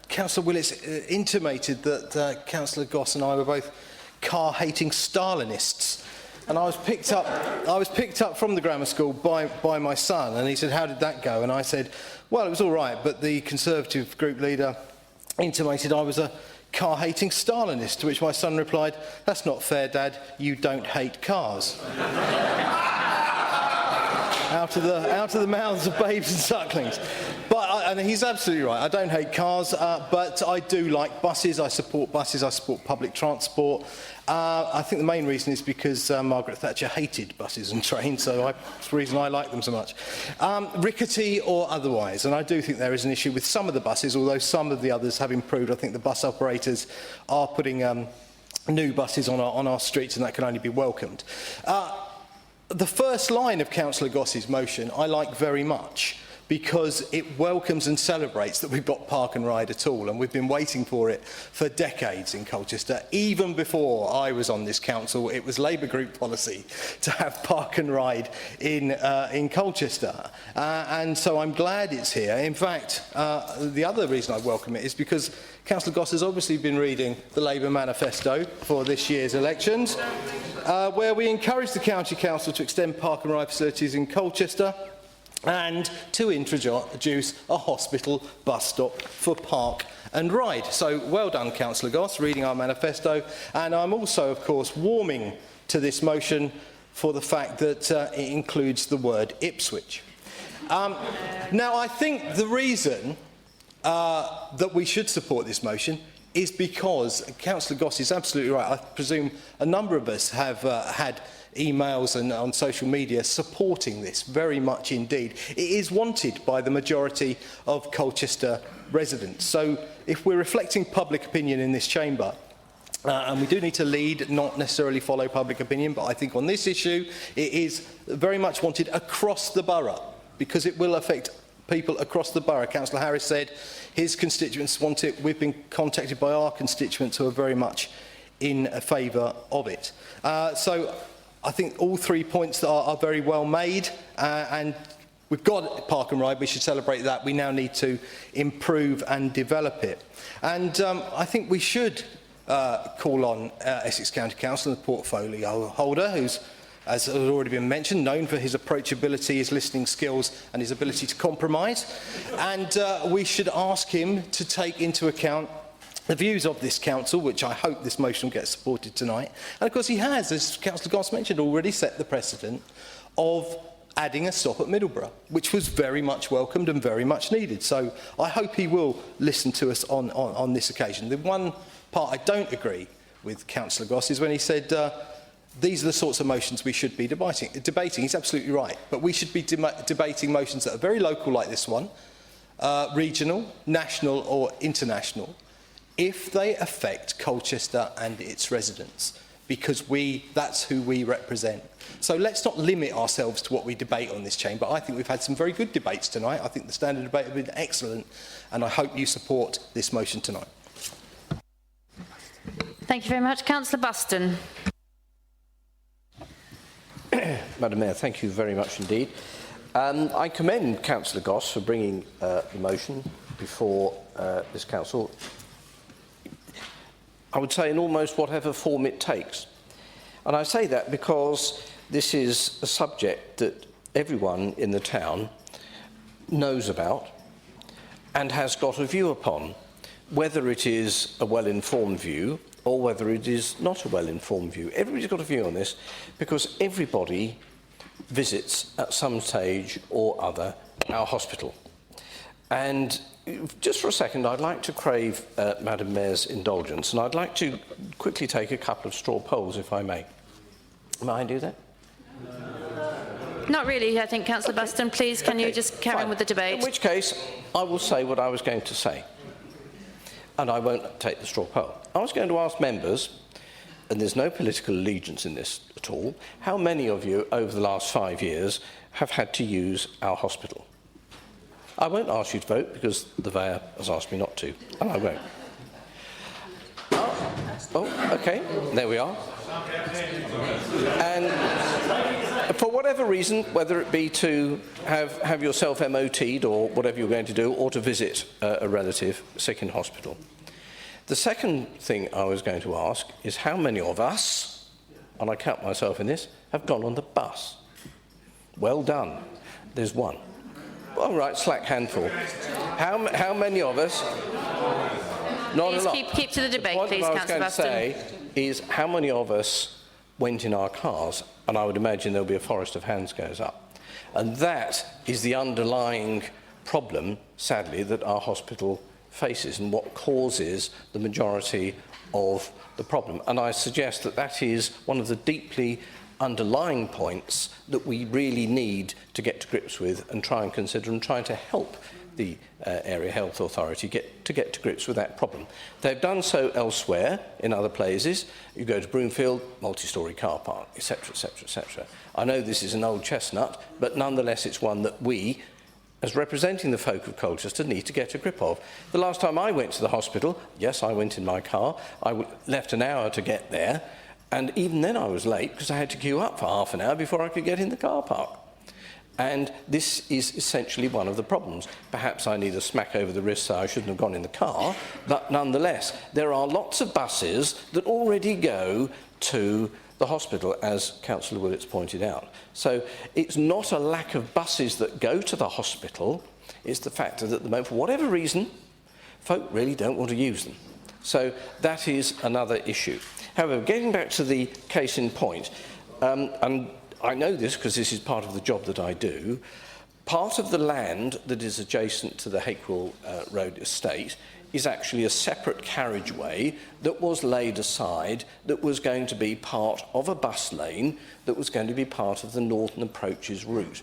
Councillor Willett intimated that Councillor Goss and I were both car-hating Stalinists. And I was picked up from the grammar school by my son, and he said, "How did that go?" And I said, "Well, it was all right, but the Conservative group leader intimated I was a car-hating Stalinist," to which my son replied, "That's not fair, Dad, you don't hate cars." out of the mouths of babes and sucklings. And he's absolutely right. I don't hate cars, but I do like buses. I support buses. I support public transport. I think the main reason is because Margaret Thatcher hated buses and trains, so that's the reason I like them so much. Rickety or otherwise, and I do think there is an issue with some of the buses, although some of the others have improved. I think the bus operators are putting new buses on our streets, and that can only be welcomed. The first line of Councillor Goss's motion I like very much, because it welcomes and celebrates that we've got park and ride at all, and we've been waiting for it for decades in Colchester. Even before I was on this council, it was Labour group policy to have park and ride in Colchester, and so I'm glad it's here. In fact, the other reason I welcome it is because Councillor Goss has obviously been reading the Labour manifesto for this year's elections, where we encourage the County Council to extend park and ride facilities in Colchester and to introduce a hospital bus stop for park and ride. So well done, Councillor Goss, reading our manifesto. And I'm also, of course, warming to this motion for the fact that it includes the word Ipswich. Now, I think the reason that we should support this motion is because Councillor Goss is absolutely right. I presume a number of us have had emails and on social media supporting this very much indeed. It is wanted by the majority of Colchester residents. So if we're reflecting public opinion in this chamber, And we do need to lead, not necessarily follow public opinion, but I think on this issue, it is very much wanted across the borough, because it will affect people across the borough. Councillor Harris said his constituents want it. We've been contacted by our constituents who are very much in favour of it. So I think all 3 points are very well made, and we've got Park and Ride. We should celebrate that. We now need to improve and develop it. And I think we should call on Essex County Council and the portfolio holder, who's, as has already been mentioned, known for his approachability, his listening skills and his ability to compromise. And we should ask him to take into account the views of this council, which I hope this motion gets supported tonight. And of course he has, as Councillor Goss mentioned, already set the precedent of adding a stop at Middleborough, which was very much welcomed and very much needed. So I hope he will listen to us on this occasion. The one part I don't agree with Councillor Goss is when he said these are the sorts of motions we should be debating. He's absolutely right, but we should be debating motions that are very local like this one, regional, national or international, if they affect Colchester and its residents, because that's who we represent. So let's not limit ourselves to what we debate on this chamber. I think we've had some very good debates tonight. I think the standard debate has been excellent, and I hope you support this motion tonight. Thank you very much. Councillor Buston. Madam Mayor, thank you very much indeed. I commend Councillor Goss for bringing the motion before this council. I would say in almost whatever form it takes. And I say that because this is a subject that everyone in the town knows about and has got a view upon, whether it is a well-informed view or whether it is not a well-informed view. Everybody's got a view on this because everybody visits at some stage or other our hospital. And just for a second, I'd like to crave Madam Mayor's indulgence, and I'd like to quickly take a couple of straw polls, if I may. May I do that? Not really, I think, Councillor Buston. Please, can you just carry on with the debate? In which case, I will say what I was going to say, and I won't take the straw poll. I was going to ask members, and there's no political allegiance in this at all, how many of you over the last 5 years have had to use our hospital? I won't ask you to vote because the Mayor has asked me not to, and I won't. Oh, okay, there we are. And for whatever reason, whether it be to have yourself MOT'd or whatever you're going to do, or to visit a relative sick in hospital. The second thing I was going to ask is how many of us, and I count myself in this, have gone on the bus? Well done. There's one. All right, slack handful. How many of us? Not a lot. Please keep to the debate, please, Councillor Buston. What I was going to say is how many of us went in our cars, and I would imagine there'll be a forest of hands goes up. And that is the underlying problem, sadly, that our hospital faces and what causes the majority of the problem. And I suggest that that is one of the deeply underlying points that we really need to get to grips with and try and consider and try to help the Area Health Authority get to grips with that problem. They've done so elsewhere in other places. You go to Broomfield, multi-storey car park, etc., etc., etc. I know this is an old chestnut, but nonetheless it's one that we, as representing the folk of Colchester, need to get a grip of. The last time I went to the hospital, yes, I went in my car. I left an hour to get there, and even then I was late because I had to queue up for half an hour before I could get in the car park. And this is essentially one of the problems. Perhaps I need a smack over the wrist so I shouldn't have gone in the car, but nonetheless, there are lots of buses that already go to the hospital, as Councillor Willits pointed out. So it's not a lack of buses that go to the hospital, it's the fact that at the moment, for whatever reason, folk really don't want to use them. So that is another issue. However, getting back to the case in point, and I know this because this is part of the job that I do, part of the land that is adjacent to the Hakewell Road estate is actually a separate carriageway that was laid aside that was going to be part of a bus lane that was going to be part of the Northern Approaches route.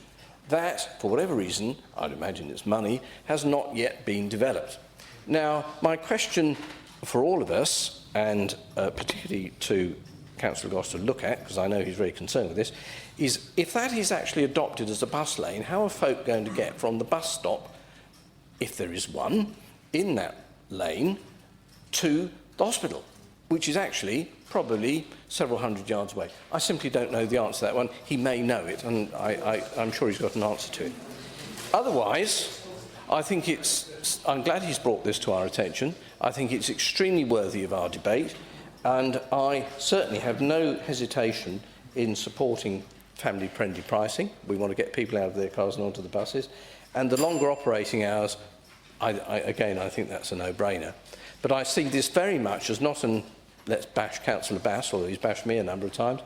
That, for whatever reason, I'd imagine it's money, has not yet been developed. Now, my question for all of us and particularly to Councillor Goss to look at, because I know he's very concerned with this, is if that is actually adopted as a bus lane, how are folk going to get from the bus stop, if there is one, in that lane to the hospital, which is actually probably several hundred yards away? I simply don't know the answer to that one. He may know it, and I'm sure he's got an answer to it. Otherwise, I think I'm glad he's brought this to our attention. I think it's extremely worthy of our debate, and I certainly have no hesitation in supporting family-friendly pricing. We want to get people out of their cars and onto the buses. And the longer operating hours, again, I think that's a no-brainer. But I see this very much as not an let's bash Councillor Bass, although he's bashed me a number of times,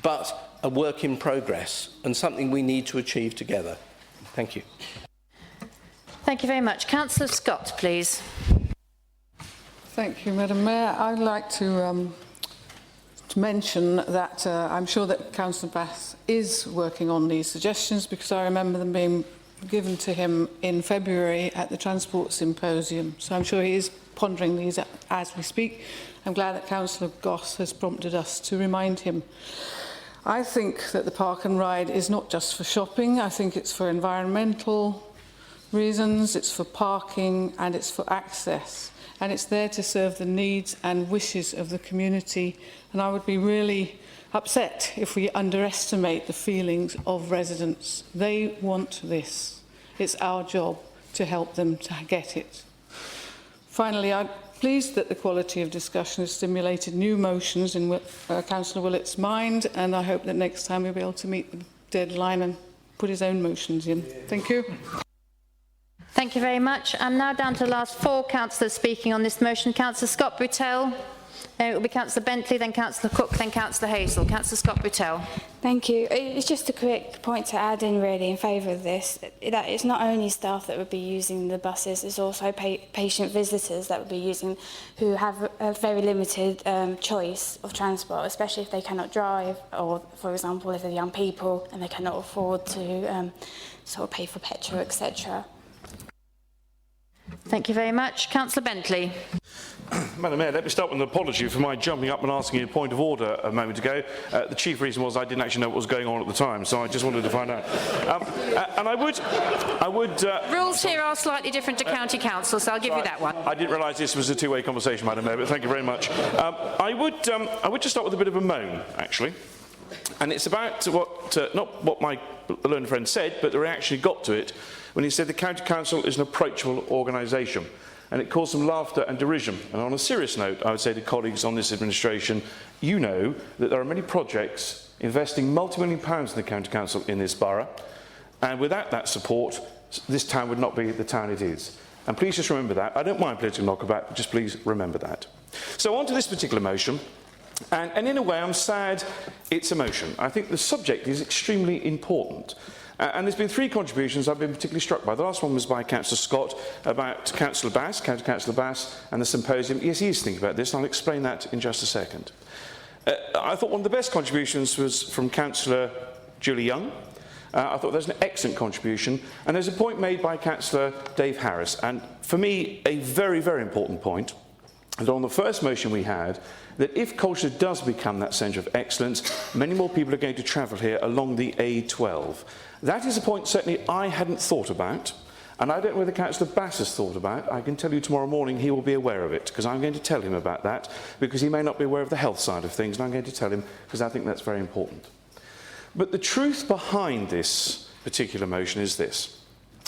but a work in progress and something we need to achieve together. Thank you. Thank you very much. Councillor Scott, please. Thank you, Madam Mayor. I'd like to mention that I'm sure that Councillor Bass is working on these suggestions, because I remember them being given to him in February at the Transport Symposium. So I'm sure he is pondering these as we speak. I'm glad that Councillor Goss has prompted us to remind him. I think that the park and ride is not just for shopping. I think it's for environmental reasons, it's for parking, and it's for access. And it's there to serve the needs and wishes of the community. And I would be really upset if we underestimate the feelings of residents. They want this. It's our job to help them to get it. Finally, I'm pleased that the quality of discussion has stimulated new motions in Councillor Willett's mind, and I hope that next time we'll be able to meet the deadline and put his own motions in. Thank you. Thank you very much. I'm now down to the last 4 councillors speaking on this motion. Councillor Scott Butell, it will be Councillor Bentley, then Councillor Cook, then Councillor Hazel. Councillor Scott Butell. Thank you. It's just a quick point to add in really in favour of this, that it's not only staff that would be using the buses, it's also patient visitors that would be using, who have a very limited choice of transport, especially if they cannot drive, or for example if they're young people and they cannot afford to sort of pay for petrol, etc. Thank you very much. Councillor Bentley. Madam Mayor, let me start with an apology for my jumping up and asking you a point of order a moment ago. The chief reason was I didn't actually know what was going on at the time, so I just wanted to find out. And I would... Rules here are slightly different to County Council, so I'll give you that one. I didn't realise this was a two-way conversation, Madam Mayor, but thank you very much. I would just start with a bit of a moan, actually. And it's about what, not what my learned friend said, but the reaction he got to it when he said the County Council is an approachable organisation. And it caused some laughter and derision. And on a serious note, I would say to colleagues on this administration, you know that there are many projects investing multi-million pounds in the County Council in this borough. And without that support, this town would not be the town it is. And please just remember that. I don't mind political knockabout, but just please remember that. So on to this particular motion. And in a way, I'm sad it's a motion. I think the subject is extremely important. And there's been 3 contributions I've been particularly struck by. The last one was by Councillor Scott about Councillor Bass, County Councillor Bass, and the symposium. Yes, he is thinking about this, and I'll explain that in just a second. I thought one of the best contributions was from Councillor Julie Young. I thought there's an excellent contribution. And there's a point made by Councillor Dave Harris. And for me, a very, very important point. And on the first motion we had, that if Colchester does become that centre of excellence, many more people are going to travel here along the A12. That is a point certainly I hadn't thought about, and I don't know whether Councillor Bass has thought about. I can tell you tomorrow morning he will be aware of it, because I'm going to tell him about that, because he may not be aware of the health side of things, and I'm going to tell him, because I think that's very important. But the truth behind this particular motion is this,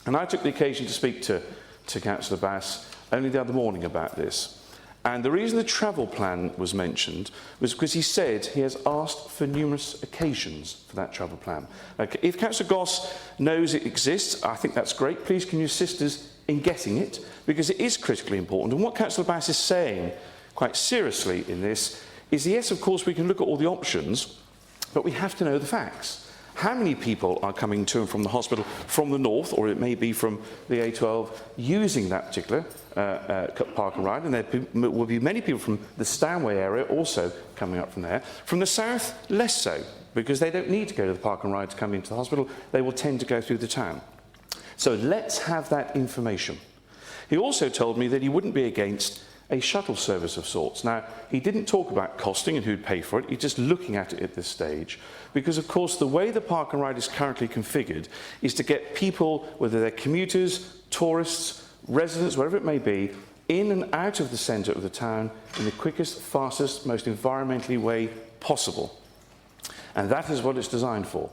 and I took the occasion to speak to Councillor Bass only the other morning about this. And the reason the travel plan was mentioned was because he said he has asked for numerous occasions for that travel plan. Okay, if Councillor Goss knows it exists, I think that's great. Please can you assist us in getting it, because it is critically important. And what Councillor Bass is saying quite seriously in this is, yes, of course, we can look at all the options, but we have to know the facts. How many people are coming to and from the hospital from the north, or it may be from the A12, using that particular park and ride? And there will be many people from the Stanway area also coming up from there. From the south, less so, because they don't need to go to the park and ride to come into the hospital. They will tend to go through the town. So let's have that information. He also told me that he wouldn't be against a shuttle service of sorts. Now, he didn't talk about costing and who'd pay for it. He's just looking at it at this stage. Because, of course, the way the park and ride is currently configured is to get people, whether they're commuters, tourists, residents, whatever it may be, in and out of the centre of the town in the quickest, fastest, most environmentally way possible. And that is what it's designed for.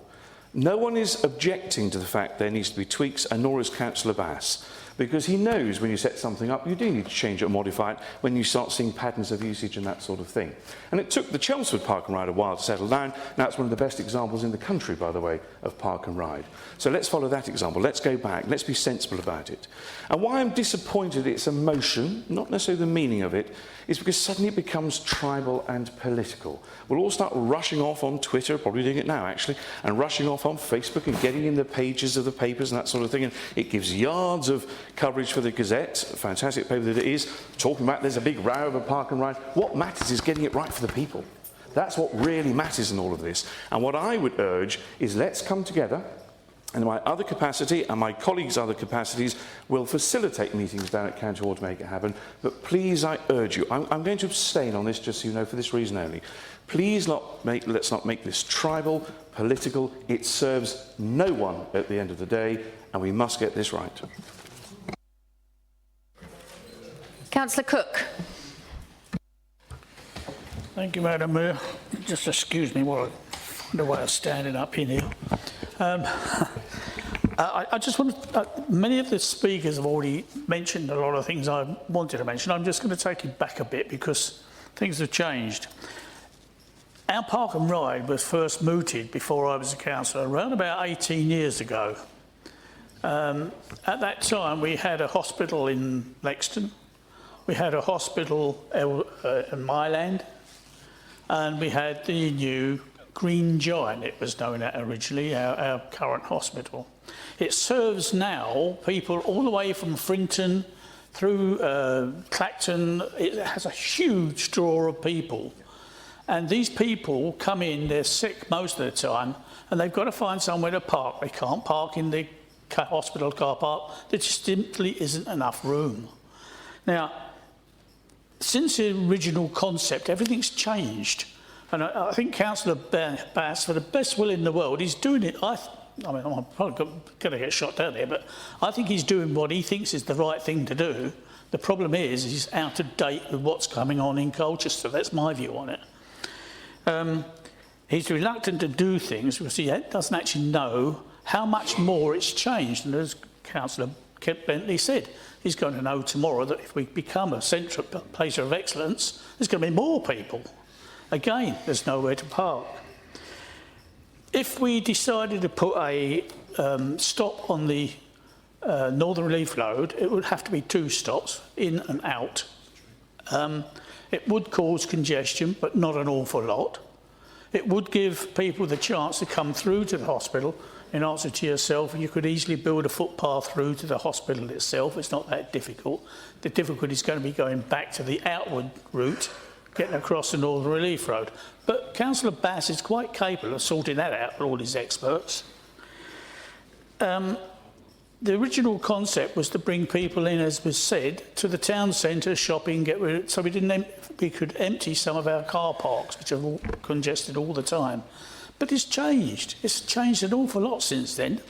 No one is objecting to the fact there needs to be tweaks, and nor is Councillor Bass, because he knows when you set something up, you do need to change it or modify it when you start seeing patterns of usage and that sort of thing. And it took the Chelmsford Park and Ride a while to settle down. Now it's one of the best examples in the country, by the way, of park and ride. So let's follow that example. Let's go back. Let's be sensible about it. And why I'm disappointed it's a motion, not necessarily the meaning of it, is because suddenly it becomes tribal and political. We'll all start rushing off on Twitter, probably doing it now actually, and rushing off on Facebook and getting in the pages of the papers and that sort of thing. And it gives yards of coverage for the Gazette, a fantastic paper that it is, talking about there's a big row over park and ride. What matters is getting it right for the people. That's what really matters in all of this. And what I would urge is let's come together, and my other capacity and my colleagues' other capacities will facilitate meetings down at County Hall to make it happen. But please, I urge you, I'm going to abstain on this, just so you know, for this reason only. Please let's not make this tribal, political. It serves no one at the end of the day, and we must get this right. Councillor Cook. Thank you, Madam Mayor. Just excuse me while I find a way of standing up in here. I just want to, many of the speakers have already mentioned a lot of things I wanted to mention. I'm just going to take it back a bit because things have changed. Our park and ride was first mooted before I was a councillor around about 18 years ago. At that time we had a hospital in Lexton, we had a hospital in Myland, and we had the new Green Giant, it was known as originally, our current hospital. It serves now people all the way from Frinton through Clacton. It has a huge draw of people. And these people come in, they're sick most of the time, and they've got to find somewhere to park. They can't park in the hospital car park. There just simply isn't enough room. Now, since the original concept, everything's changed. And I think Councillor Bass, for the best will in the world, he's doing it. I mean, I'm probably going to get shot down there, but I think he's doing what he thinks is the right thing to do. The problem is he's out of date with what's coming on in Colchester. That's my view on it. He's reluctant to do things because he doesn't actually know how much more it's changed. And as Councillor Bentley said, he's going to know tomorrow that if we become a central place of excellence, there's going to be more people. Again, there's nowhere to park. If we decided to put a stop on the Northern Relief Road, it would have to be 2 stops, in and out. It would cause congestion, but not an awful lot. It would give people the chance to come through to the hospital. In answer to yourself, you could easily build a footpath through to the hospital itself. It's not that difficult. The difficulty is going to be going back to the outward route, getting across the Northern Relief Road. But Councillor Bass is quite capable of sorting that out with all his experts. The original concept was to bring people in, as was said, to the town centre, shopping, get rid of, so we could empty some of our car parks, which are all congested all the time. But it's changed. It's changed an awful lot since then.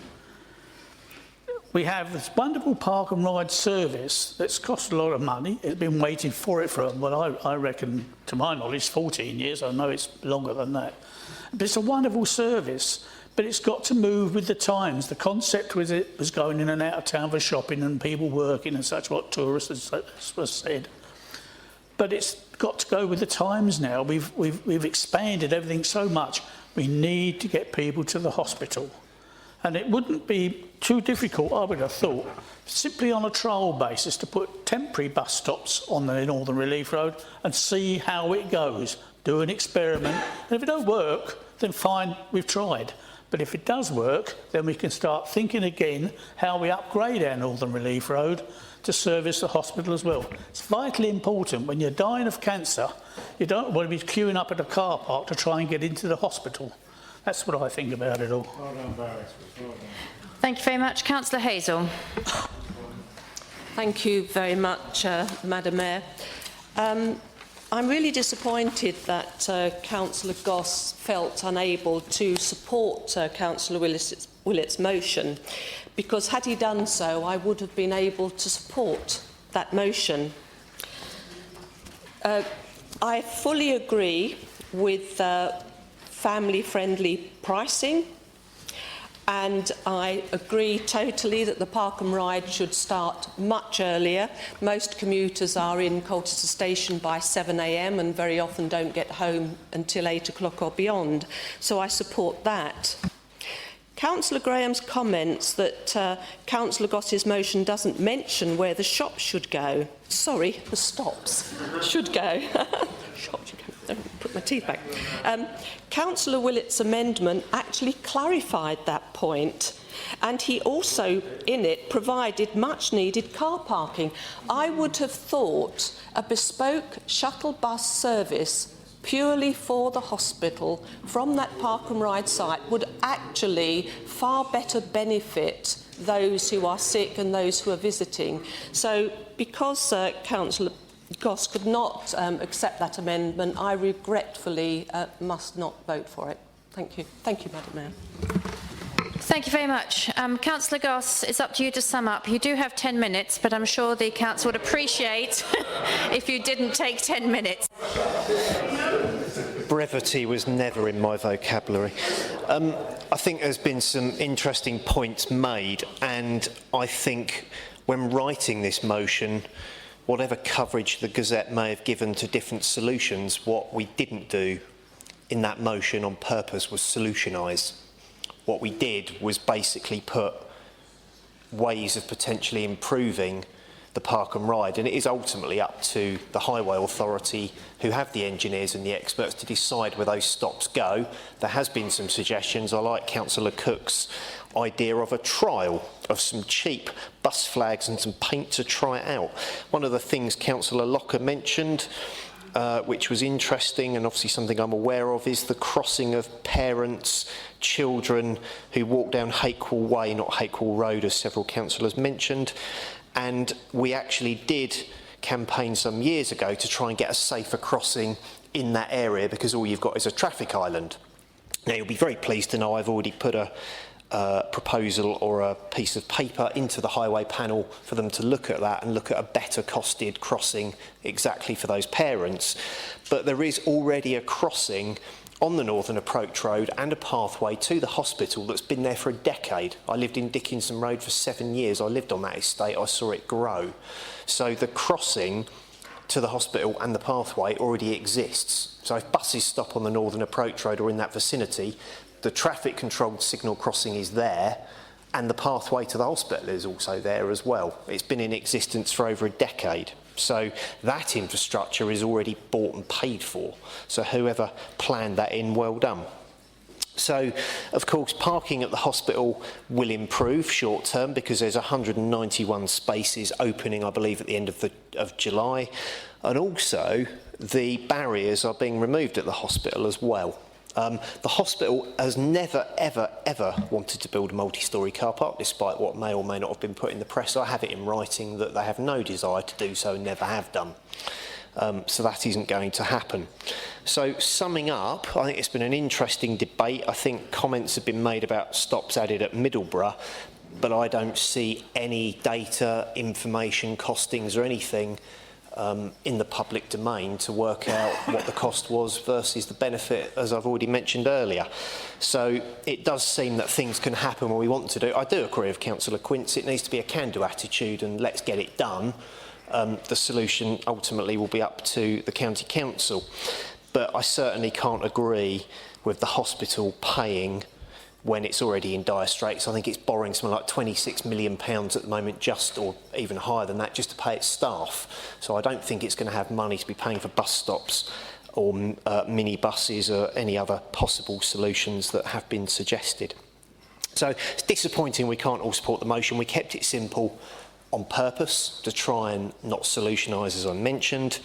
We have this wonderful park and ride service that's cost a lot of money. It's been waiting for it for, well, I reckon, to my knowledge, 14 years. I know it's longer than that. But it's a wonderful service, but it's got to move with the times. The concept with it was going in and out of town for shopping and people working and such, what tourists, as was said. But it's got to go with the times now. We've expanded everything so much. We need to get people to the hospital. And it wouldn't be too difficult, I would have thought, simply on a trial basis to put temporary bus stops on the Northern Relief Road and see how it goes. Do an experiment. And if it don't work, then fine, we've tried. But if it does work, then we can start thinking again how we upgrade our Northern Relief Road to service the hospital as well. It's vitally important when you're dying of cancer, you don't want to be queuing up at a car park to try and get into the hospital. That's what I think about it all. Well done, Barris. Well done. Thank you very much. Councillor Hazel. Thank you very much, Madam Mayor. I'm really disappointed that Councillor Goss felt unable to support Councillor Willett's motion, because had he done so, I would have been able to support that motion. I fully agree with family-friendly pricing, and I agree totally that the park and ride should start much earlier. Most commuters are in Colchester Station by 7 a.m. and very often don't get home until 8 o'clock or beyond, so I support that. Councillor Graham's comments that Councillor Goss's motion doesn't mention where the shops should go. Sorry, the stops should go. Shops should go. Don't put my teeth back. Councillor Willett's amendment actually clarified that point, and he also, in it, provided much-needed car parking. I would have thought a bespoke shuttle bus service purely for the hospital from that park and ride site would actually far better benefit those who are sick and those who are visiting. So because Councillor Goss could not accept that amendment, I regretfully must not vote for it. Thank you. Thank you, Madam Mayor. Thank you very much. Councillor Goss, it's up to you to sum up. You do have 10 minutes, but I'm sure the council would appreciate if you didn't take 10 minutes. Brevity was never in my vocabulary. I think there's been some interesting points made, and I think when writing this motion, whatever coverage the Gazette may have given to different solutions, what we didn't do in that motion on purpose was solutionise. What we did was basically put ways of potentially improving the park and ride, and it is ultimately up to the Highway Authority, who have the engineers and the experts, to decide where those stops go. There has been some suggestions. I like Councillor Cook's idea of a trial of some cheap bus flags and some paint to try it out. One of the things Councillor Locker mentioned, which was interesting and obviously something I'm aware of, is the crossing of parents, children who walk down Hakewell Way, not Hakewell Road, as several councillors mentioned. And we actually did campaign some years ago to try and get a safer crossing in that area, because all you've got is a traffic island. Now, you'll be very pleased to know I've already put a proposal or a piece of paper into the highway panel for them to look at that and look at a better costed crossing exactly for those parents. But there is already a crossing on the Northern Approach Road and a pathway to the hospital that's been there for a decade. I lived in Dickinson Road for 7 years. I lived on that estate. I saw it grow. So the crossing to the hospital and the pathway already exists. So if buses stop on the Northern Approach Road or in that vicinity, the traffic controlled signal crossing is there, and the pathway to the hospital is also there as well. It's been in existence for over a decade. So that infrastructure is already bought and paid for. So whoever planned that in, well done. So, of course, parking at the hospital will improve short term, because there's 191 spaces opening, I believe, at the end of July. And also, the barriers are being removed at the hospital as well. The hospital has never, ever, ever wanted to build a multi-storey car park, despite what may or may not have been put in the press. I have it in writing that they have no desire to do so and never have done. So that isn't going to happen. So summing up, I think it's been an interesting debate. I think comments have been made about stops added at Middleborough, but I don't see any data, information, costings or anything in the public domain to work out what the cost was versus the benefit, as I've already mentioned earlier. So it does seem that things can happen when we want to do. I do agree with Councillor Quince. It needs to be a can-do attitude and let's get it done. The solution ultimately will be up to the county council. But I certainly can't agree with the hospital paying when it's already in dire straits. I think it's borrowing something like £26 million at the moment, just, or even higher than that, just to pay its staff. So I don't think it's going to have money to be paying for bus stops or mini buses or any other possible solutions that have been suggested. So it's disappointing we can't all support the motion. We kept it simple on purpose to try and not solutionise, as I mentioned.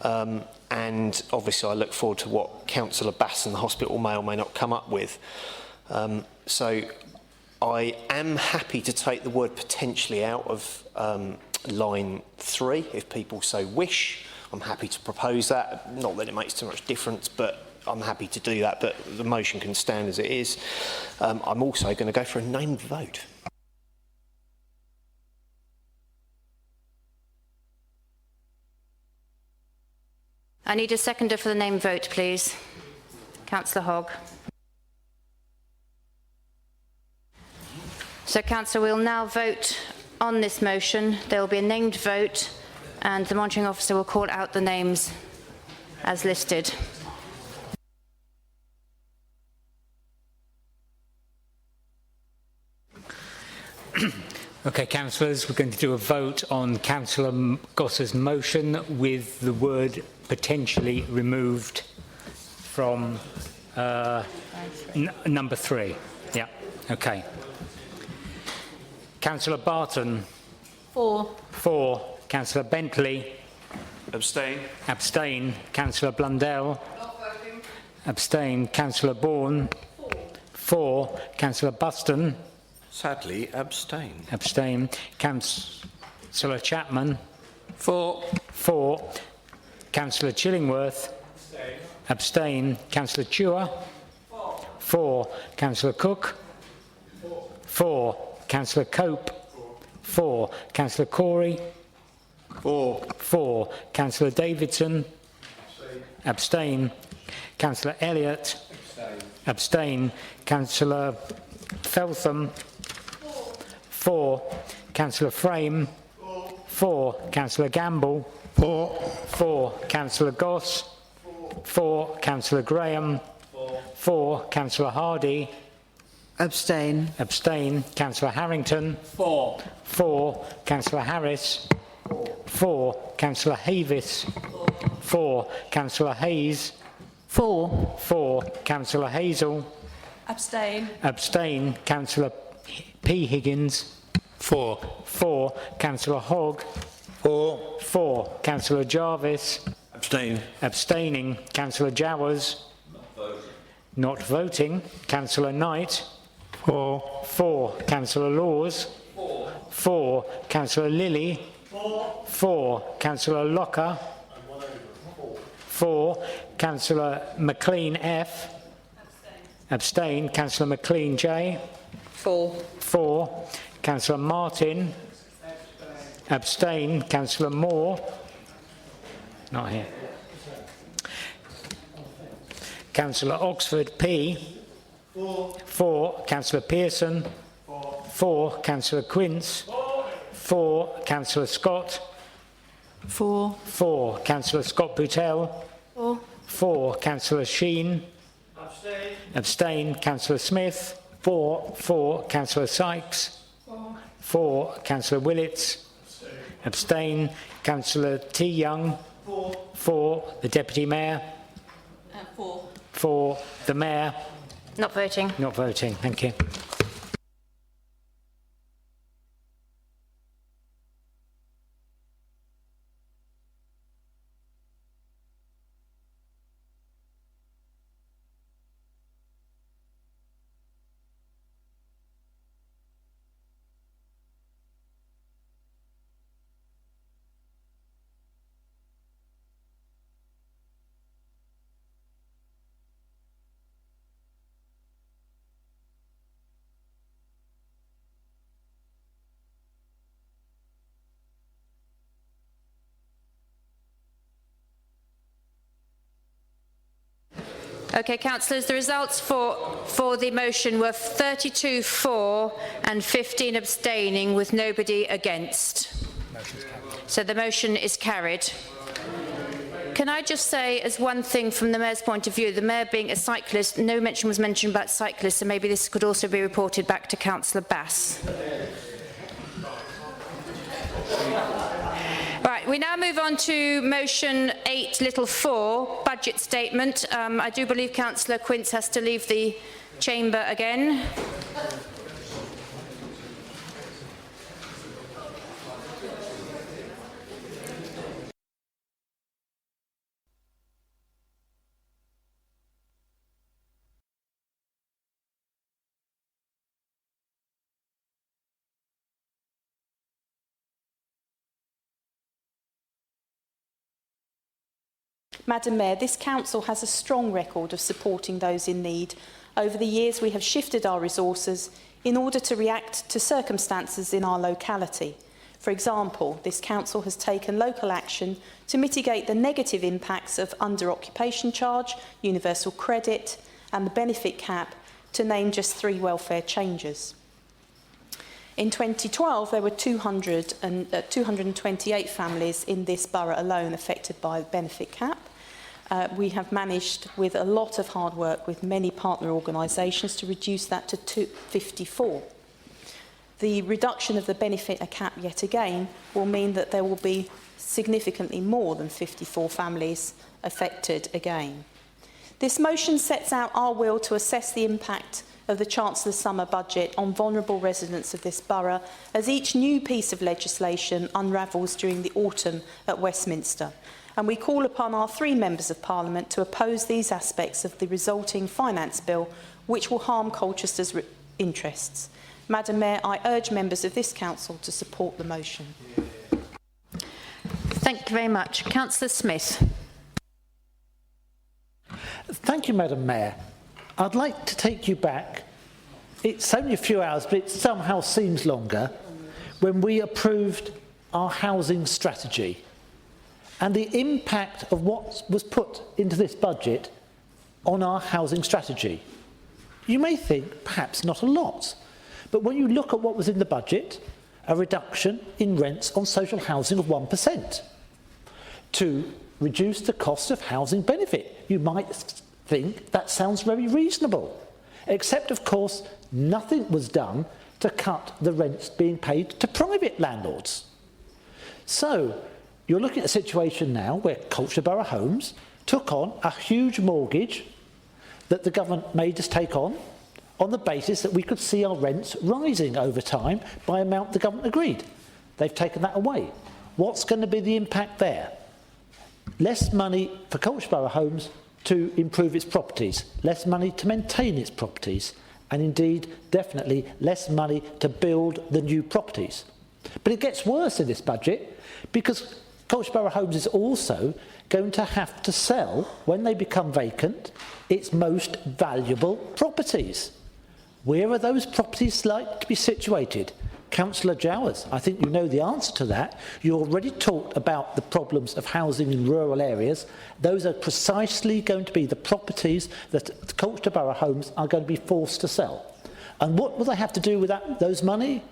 And obviously I look forward to what Councillor Bass and the hospital may or may not come up with. So I am happy to take the word potentially out of line 3 if people so wish, I'm happy to propose that. Not that it makes too much difference, but I'm happy to do that, but the motion can stand as it is. I'm also going to go for a named vote. I need a seconder for the name vote, please. Councillor Hogg. So, Councillor, we'll now vote on this motion. There will be a named vote, and the monitoring officer will call out the names as listed. Okay, councillors, we're going to do a vote on Councillor Goss's motion with the word potentially removed from number 3. Yeah, okay. Councillor Barton. For. For. Councillor Bentley. Abstain. Abstain. Councillor Blundell. Not voting. Abstain. Councillor Bourne. For. Councillor Buston. Sadly, abstain. Abstain. Councillor Chapman. For. For. Councillor Chillingworth. Abstain. Councillor Chua. For. Councillor Cook. For. Councillor Cope. For. Councillor Corey. For. Councillor Davidson. Abstain. Councillor Elliott. Abstain. Councillor Feltham. For. Councillor Frame. For. Councillor Gamble. For. Councillor Goss. For. Councillor Graham. For. Councillor Hardy. Abstain. Abstain. Councillor Harrington. For. Councillor Harris. For. Councillor Havis. For. Councillor Hayes. For. Councillor Hazel. Abstain. Abstain. Councillor P. Higgins. For. Councillor Hogg. For. Councillor Jarvis. Abstain. Abstaining. Councillor Jowers. Not voting. Councillor Knight. For. Councillor Laws. For. Councillor Lilly. For. Councillor Locker. For. Councillor McLean F. Abstain. Councillor McLean J. For. Councillor Martin. Abstain. Councillor Moore. Not here. Councillor Oxford P. For. Councillor Pearson. For. Councillor Quince. For. Councillor Scott. For. Councillor Scott Boutel. For. Councillor Sheen. Abstain. Councillor Smith. For. Councillor Sykes. For. Councillor Willits. Abstain. Councillor T. Young. For. The Deputy Mayor. For. The Mayor. Not voting. Not voting. Thank you. Okay, councillors, the results for the motion were 32 for and 15 abstaining, with nobody against. So the motion is carried. Can I just say, as one thing from the Mayor's point of view, the Mayor being a cyclist, no mention was mentioned about cyclists, so maybe this could also be reported back to Councillor Bass. Right, we now move on to motion 8(4), budget statement. I do believe Councillor Quince has to leave the chamber again. Madam Mayor, this council has a strong record of supporting those in need. Over the years, we have shifted our resources in order to react to circumstances in our locality. For example, this council has taken local action to mitigate the negative impacts of under-occupation charge, universal credit and the benefit cap, to name just 3 welfare changes. In 2012, there were 228 families in this borough alone affected by the benefit cap. We have managed, with a lot of hard work with many partner organisations, to reduce that to 54. The reduction of the benefit cap yet again will mean that there will be significantly more than 54 families affected again. This motion sets out our will to assess the impact of the Chancellor's summer budget on vulnerable residents of this borough as each new piece of legislation unravels during the autumn at Westminster. And we call upon our 3 members of Parliament to oppose these aspects of the resulting finance bill, which will harm Colchester's interests. Madam Mayor, I urge members of this council to support the motion. Thank you very much. Councillor Smith. Thank you, Madam Mayor. I'd like to take you back. It's only a few hours, but it somehow seems longer, when we approved our housing strategy and the impact of what was put into this budget on our housing strategy. You may think perhaps not a lot, but when you look at what was in the budget, a reduction in rents on social housing of 1%, to reduce the cost of housing benefit. You might think that sounds very reasonable, except of course nothing was done to cut the rents being paid to private landlords. So you're looking at a situation now where Colchester Borough Homes took on a huge mortgage that the government made us take on the basis that we could see our rents rising over time by amount the government agreed. They've taken that away. What's going to be the impact there? Less money for Colchester Borough Homes to improve its properties, less money to maintain its properties, and indeed, definitely, less money to build the new properties. But it gets worse in this budget because Colchester Borough Homes is also going to have to sell, when they become vacant, its most valuable properties. Where are those properties like to be situated? Councillor Jowers, I think you know the answer to that. You already talked about the problems of housing in rural areas. Those are precisely going to be the properties that Colchester Borough Homes are going to be forced to sell. And what will they have to do with those money?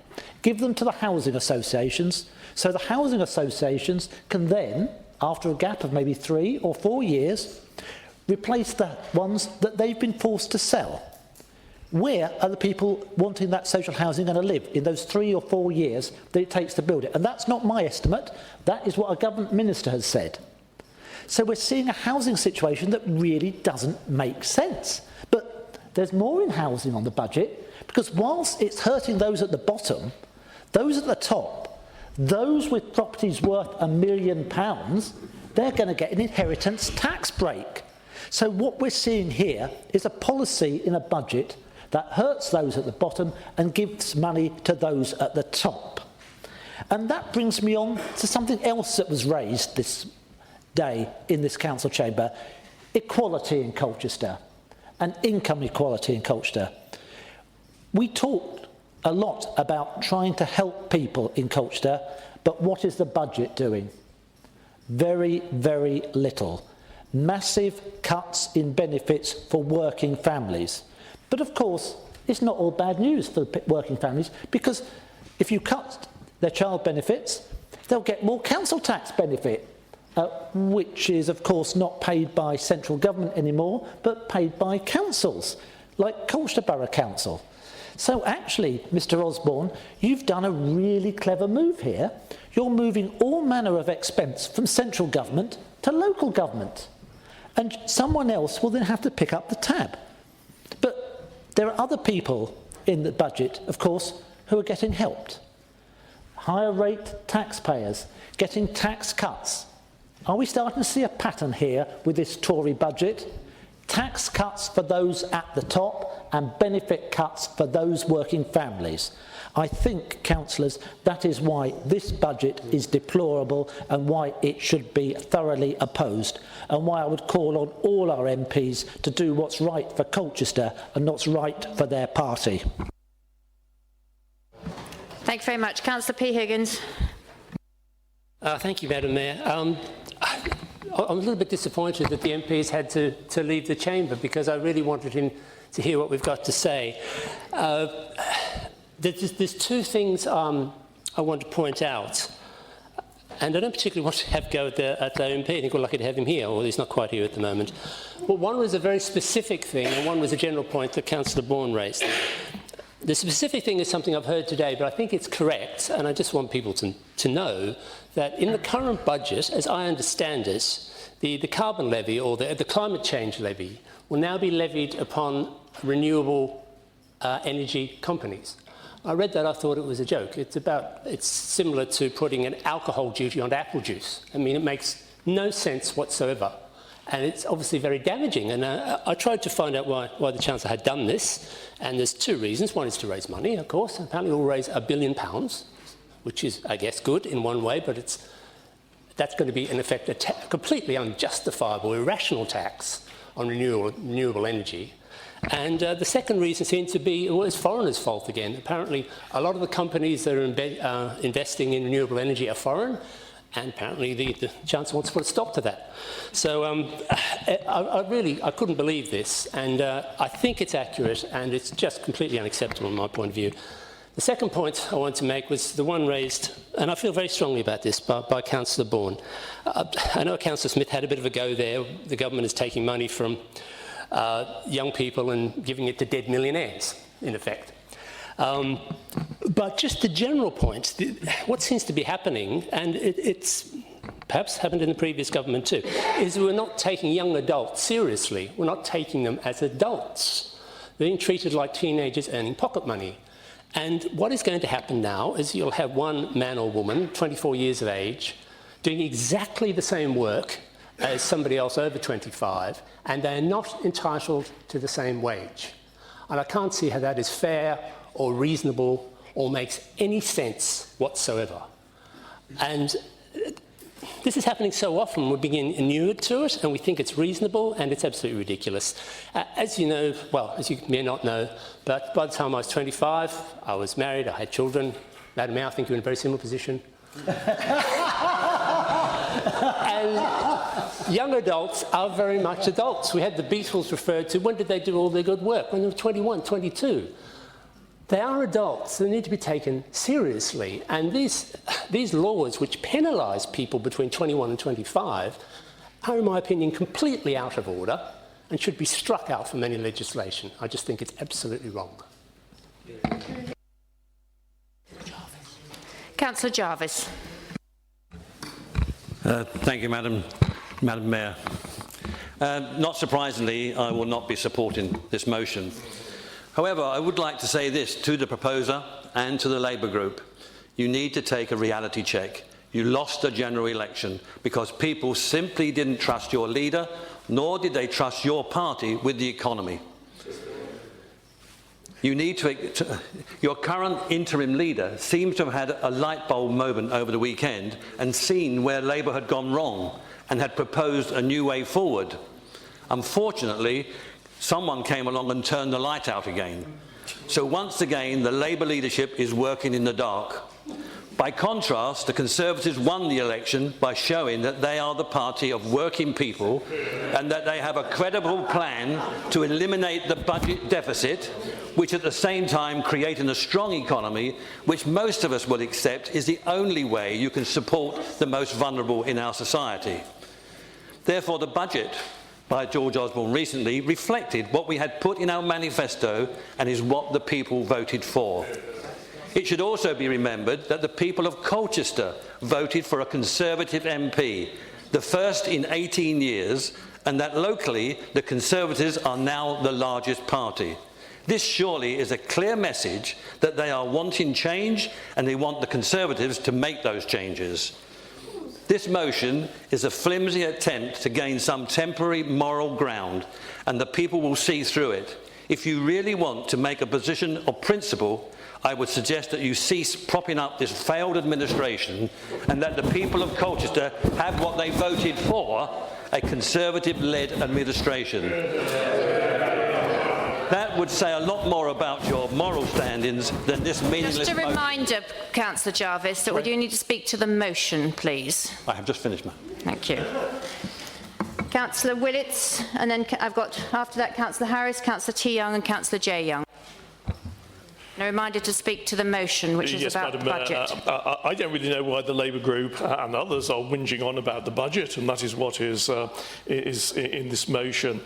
Give them to the housing associations, so the housing associations can then, after a gap of maybe 3 or 4 years, replace the ones that they've been forced to sell. Where are the people wanting that social housing going to live in those 3 or 4 years that it takes to build it? And that's not my estimate. That is what a government minister has said. So we're seeing a housing situation that really doesn't make sense. But there's more in housing on the budget, because whilst it's hurting those at the bottom, those at the top, those with properties worth £1 million, they're going to get an inheritance tax break. So what we're seeing here is a policy in a budget that hurts those at the bottom and gives money to those at the top. And that brings me on to something else that was raised this day in this council chamber: equality in Colchester and income equality in Colchester. We talked a lot about trying to help people in Colchester, but what is the budget doing? Very, very little. Massive cuts in benefits for working families. But of course, it's not all bad news for the working families, because if you cut their child benefits, they'll get more council tax benefit, which is of course not paid by central government anymore, but paid by councils, like Colchester Borough Council. So actually, Mr Osborne, you've done a really clever move here. You're moving all manner of expense from central government to local government. And someone else will then have to pick up the tab. But there are other people in the budget, of course, who are getting helped. Higher rate taxpayers getting tax cuts. Are we starting to see a pattern here with this Tory budget? Tax cuts for those at the top and benefit cuts for those working families. I think, councillors, that is why this budget is deplorable and why it should be thoroughly opposed. and why I would call on all our MPs to do what's right for Colchester and what's right for their party. Thank you very much. Councillor P. Higgins. Thank you, Madam Mayor. I'm a little bit disappointed that the MPs had to leave the chamber, because I really wanted him to hear what we've got to say. There's two things I want to point out, and I don't particularly want to have a go at the MP. I think we're lucky to have him here, or he's not quite here at the moment. But one was a very specific thing, and one was a general point that Councillor Bourne raised. The specific thing is something I've heard today, but I think it's correct, and I just want people to know that in the current budget, as I understand it, the carbon levy, or the climate change levy, will now be levied upon renewable energy companies. I read that, I thought it was a joke. It's similar to putting an alcohol duty on apple juice. I mean, it makes no sense whatsoever. And it's obviously very damaging. And I tried to find out why the Chancellor had done this. And there's two reasons. One is to raise money, of course. Apparently we'll raise £1 billion, which is, I guess, good in one way, but that's going to be, in effect, a completely unjustifiable, irrational tax on renewable energy. And the second reason seems to be, well, it's foreigners' fault again. Apparently, a lot of the companies that are investing in renewable energy are foreign, and apparently the Chancellor wants to put a stop to that. So I couldn't believe this, and I think it's accurate, and it's just completely unacceptable from my point of view. The second point I want to make was the one raised, and I feel very strongly about this, by Councillor Bourne. I know Councillor Smith had a bit of a go there. The government is taking money from young people and giving it to dead millionaires, in effect. But just the general point, what seems to be happening, and it's perhaps happened in the previous government too, is we're not taking young adults seriously. We're not taking them as adults. They're being treated like teenagers earning pocket money. And what is going to happen now is you'll have one man or woman, 24 years of age, doing exactly the same work as somebody else over 25, and they're not entitled to the same wage. And I can't see how that is fair or reasonable or makes any sense whatsoever. And this is happening so often, we're being inured to it, and we think it's reasonable, and it's absolutely ridiculous. As you know, well, as you may not know, but by the time I was 25, I was married, I had children. Madam Mayor, I think you're in a very similar position. And young adults are very much adults. We had the Beatles referred to. When did they do all their good work? When they were 21, 22. They are adults. They need to be taken seriously. And these laws, which penalise people between 21 and 25, are, in my opinion, completely out of order and should be struck out from any legislation. I just think it's absolutely wrong. Councillor Jarvis. Thank you, Madam Mayor. Not surprisingly, I will not be supporting this motion. However, I would like to say this to the proposer and to the Labour group. You need to take a reality check. You lost the general election because people simply didn't trust your leader, nor did they trust your party with the economy. You need your current interim leader seems to have had a light bulb moment over the weekend and seen where Labour had gone wrong and had proposed a new way forward. Unfortunately, someone came along and turned the light out again. So once again, the Labour leadership is working in the dark. By contrast, the Conservatives won the election by showing that they are the party of working people and that they have a credible plan to eliminate the budget deficit, which at the same time creating a strong economy, which most of us will accept is the only way you can support the most vulnerable in our society. Therefore, the budget by George Osborne recently reflected what we had put in our manifesto and is what the people voted for. It should also be remembered that the people of Colchester voted for a Conservative MP, the first in 18 years, and that locally the Conservatives are now the largest party. This surely is a clear message that they are wanting change and they want the Conservatives to make those changes. This motion is a flimsy attempt to gain some temporary moral ground, and the people will see through it. If you really want to make a position of principle, I would suggest that you cease propping up this failed administration and that the people of Colchester have what they voted for a Conservative-led administration. That would say a lot more about your moral standings than this meaningless Just a motion. reminder, Councillor Jarvis, that we do need to speak to the motion, please. I have just finished, ma'am. Thank you. Councillor Willits, and then I've got, after that, Councillor Harris, Councillor T. Young and Councillor J. Young. And a reminder to speak to the motion, which is yes, about the budget. I don't really know why the Labour group and others are whinging on about the budget, and that is what is in this motion.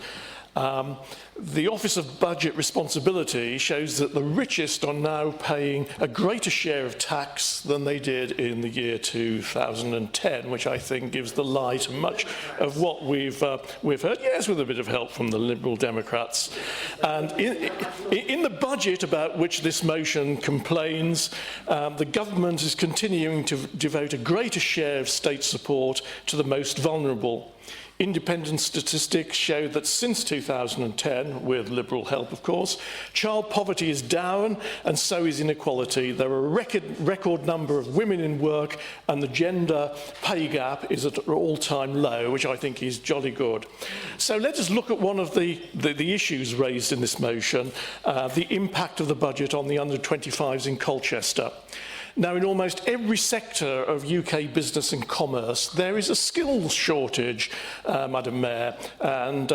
The Office of Budget Responsibility shows that the richest are now paying a greater share of tax than they did in the year 2010, which I think gives the lie to much of what we've heard, yes, with a bit of help from the Liberal Democrats. And in the budget about which this motion complains, the government is continuing to devote a greater share of state support to the most vulnerable. Independent statistics show that since 2010, with Liberal help of course, child poverty is down and so is inequality. There are a record number of women in work and the gender pay gap is at an all-time low, which I think is jolly good. So let us look at one of the issues raised in this motion, the impact of the budget on the under-25s in Colchester. Now, in almost every sector of UK business and commerce, there is a skills shortage, Madam Mayor, and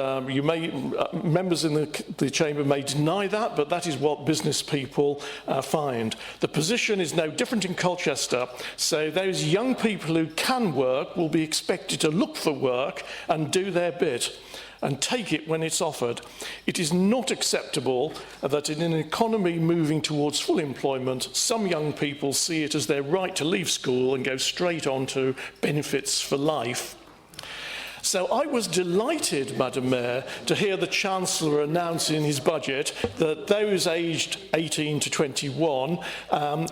members in the Chamber may deny that, but that is what business people find. The position is no different in Colchester, so those young people who can work will be expected to look for work and do their bit and take it when it's offered. It is not acceptable that in an economy moving towards full employment, some young people see it as their right to leave school and go straight on to benefits for life. So I was delighted, Madam Mayor, to hear the Chancellor announce in his budget that those aged 18 to 21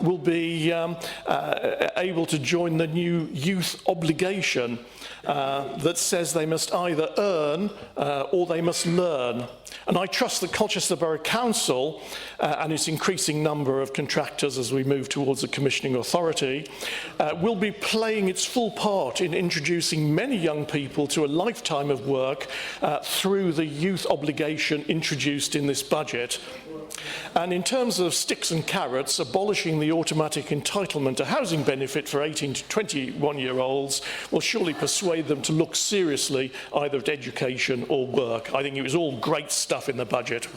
will be able to join the new youth obligation that says they must either earn or they must learn. And I trust that Colchester Borough Council and its increasing number of contractors as we move towards a commissioning authority will be playing its full part in introducing many young people to a lifetime of work through the youth obligation introduced in this budget. And in terms of sticks and carrots, abolishing the automatic entitlement to housing benefit for 18 to 21-year-olds will surely persuade them to look seriously either at education or work. I think it was all great stuff in the budget.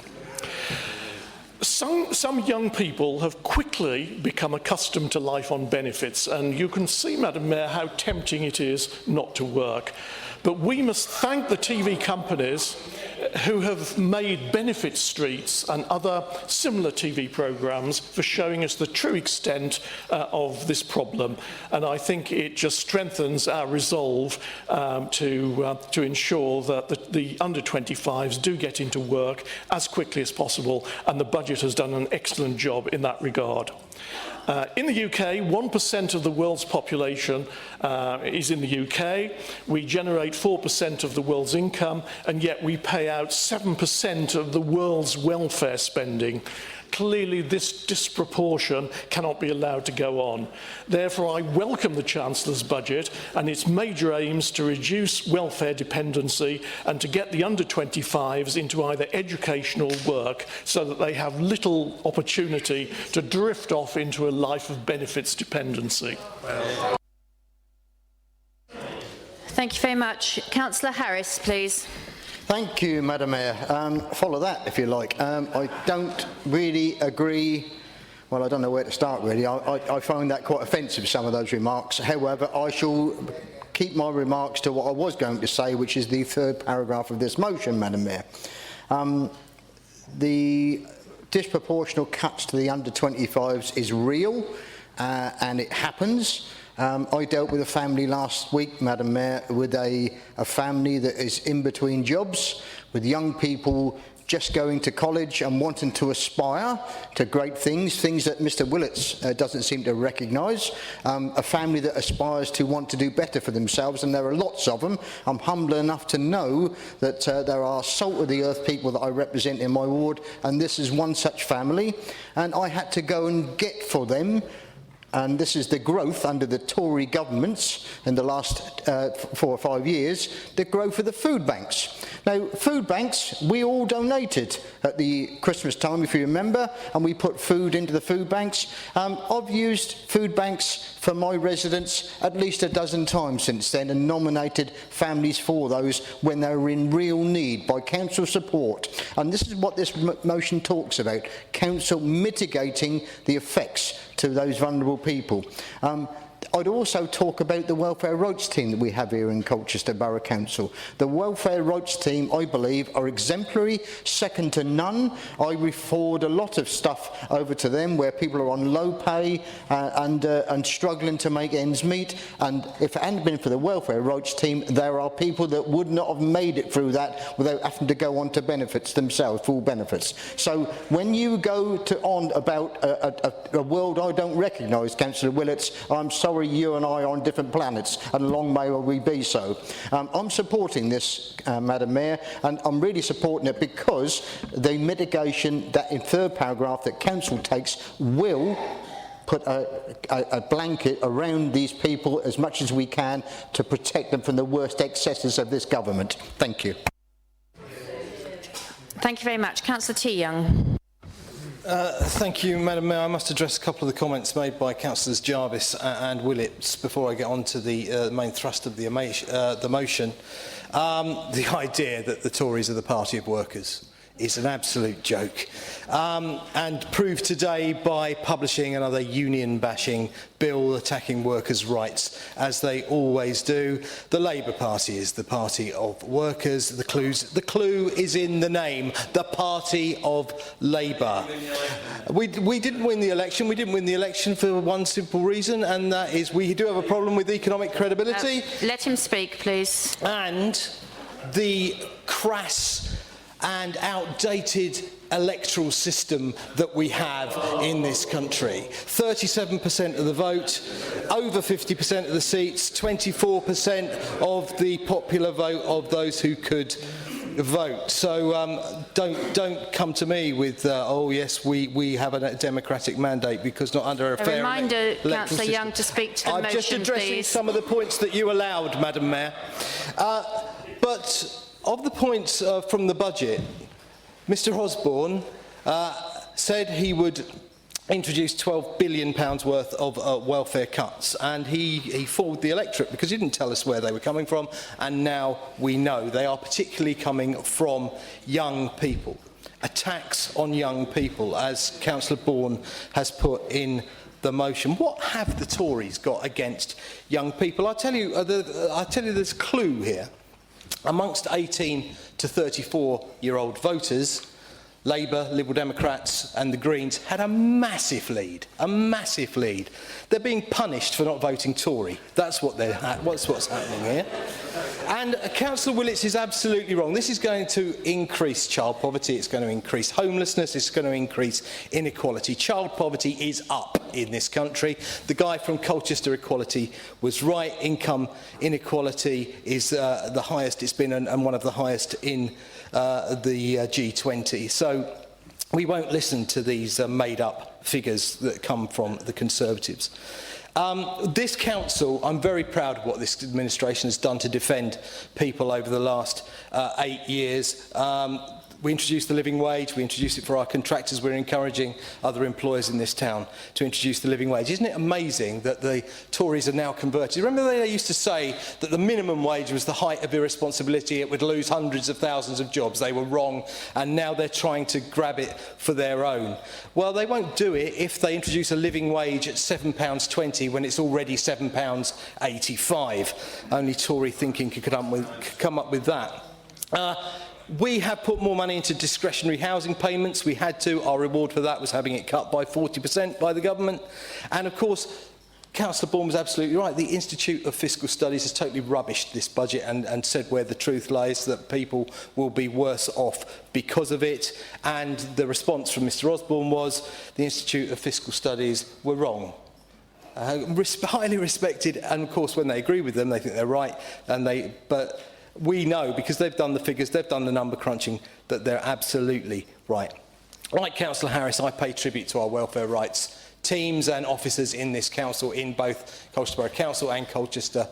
Some young people have quickly become accustomed to life on benefits, and you can see, Madam Mayor, how tempting it is not to work. But we must thank the TV companies who have made Benefit Streets and other similar TV programmes for showing us the true extent of this problem. And I think it just strengthens our resolve to ensure that the under-25s do get into work as quickly as possible, and the budget has done an excellent job in that regard. In the UK, 1% of the world's population is in the UK. We generate 4% of the world's income, and yet we pay out 7% of the world's welfare spending. Clearly, this disproportion cannot be allowed to go on. Therefore, I welcome the Chancellor's budget and its major aims to reduce welfare dependency and to get the under-25s into either education or work so that they have little opportunity to drift off into a life of benefits dependency. Thank you very much. Councillor Harris, please. Thank you, Madam Mayor. Follow that, if you like. I don't really agree. Well, I don't know where to start, really. I find that quite offensive, some of those remarks. However, I shall keep my remarks to what I was going to say, which is the third paragraph of this motion, Madam Mayor. The disproportional cuts to the under-25s is real, and it happens. I dealt with a family last week, Madam Mayor, with a family that is in between jobs, with young people just going to college and wanting to aspire to great things, things that Mr Willits doesn't seem to recognise, a family that aspires to want to do better for themselves, and there are lots of them. I'm humble enough to know that there are salt-of-the-earth people that I represent in my ward, and this is one such family, and I had to go and get for them and this is the growth under the Tory governments in the last 4 or 5 years, the growth of the food banks. Now, food banks, we all donated at the Christmas time, if you remember, and we put food into the food banks. I've used food banks for my residents at least a dozen times since then and nominated families for those when they were in real need by council support. And this is what this motion talks about, council mitigating the effects to those vulnerable people. I'd also talk about the welfare rights team that we have here in Colchester Borough Council. The welfare rights team, I believe, are exemplary, second to none. I forward a lot of stuff over to them where people are on low pay and struggling to make ends meet. And if it hadn't been for the welfare rights team, there are people that would not have made it through that without having to go on to benefits themselves, full benefits. So when you go on about a world I don't recognise, Councillor Willits, I'm sorry you and I are on different planets, and long may we be so. I'm supporting this, Madam Mayor, and I'm really supporting it because the mitigation that in third paragraph that Council takes will put a blanket around these people as much as we can to protect them from the worst excesses of this government. Thank you. Thank you very much. Councillor T. Young. Thank you, Madam Mayor. I must address a couple of the comments made by Councillors Jarvis and Willits before I get on to the main thrust of the motion. The idea that the Tories are the party of workers is an absolute joke, and proved today by publishing another union-bashing bill attacking workers' rights, as they always do. The Labour Party is the party of workers. The clue is in the name, the party of Labour. We didn't win the election. We didn't win the election for one simple reason, and that is we do have a problem with economic credibility. Let him speak, please. And the crass and outdated electoral system that we have in this country. 37% of the vote, over 50% of the seats, 24% of the popular vote of those who could vote. So don't come to me with, oh yes, we have a democratic mandate, because not under a fair reminder, electoral Councillor Young, to speak to the motion, I'm just addressing please. some of the points that you allowed, Madam Mayor. But of the points from the budget, Mr Osborne said he would introduce £12 billion worth of welfare cuts, and he fooled the electorate because he didn't tell us where they were coming from, and now we know. They are particularly coming from young people. A tax on young people, as Councillor Bourne has put in the motion. What have the Tories got against young people? I tell you there's a clue here. Amongst 18 to 34-year-old voters, Labour, Liberal Democrats and the Greens had a massive lead, They're being punished for not voting Tory. That's what's happening here. And Councillor Willits is absolutely wrong. This is going to increase child poverty, it's going to increase homelessness, it's going to increase inequality. Child poverty is up in this country. The guy from Colchester Equality was right. Income inequality is the highest it's been, and one of the highest in the G20. So we won't listen to these made-up figures that come from the Conservatives. This council, I'm very proud of what this administration has done to defend people over the last 8 years. We introduced the living wage, we introduced it for our contractors, we're encouraging other employers in this town to introduce the living wage. Isn't it amazing that the Tories are now converted? Remember they used to say that the minimum wage was the height of irresponsibility, it would lose hundreds of thousands of jobs. They were wrong, and now they're trying to grab it for their own. Well, they won't do it if they introduce a living wage at £7.20 when it's already £7.85. Only Tory thinking could come up with that. We have put more money into discretionary housing payments. We had to. Our reward for that was having it cut by 40% by the government. And of course, Councillor Bourne was absolutely right. The Institute of Fiscal Studies has totally rubbished this budget and said where the truth lies, that people will be worse off because of it. And the response from Mr Osborne was the Institute of Fiscal Studies were wrong. Highly respected, and of course when they agree with them they think they're right, but we know, because they've done the figures, they've done the number crunching, that they're absolutely right. Like Councillor Harris, I pay tribute to our welfare rights teams and officers in this council, in both Colchester Borough Council and Colchester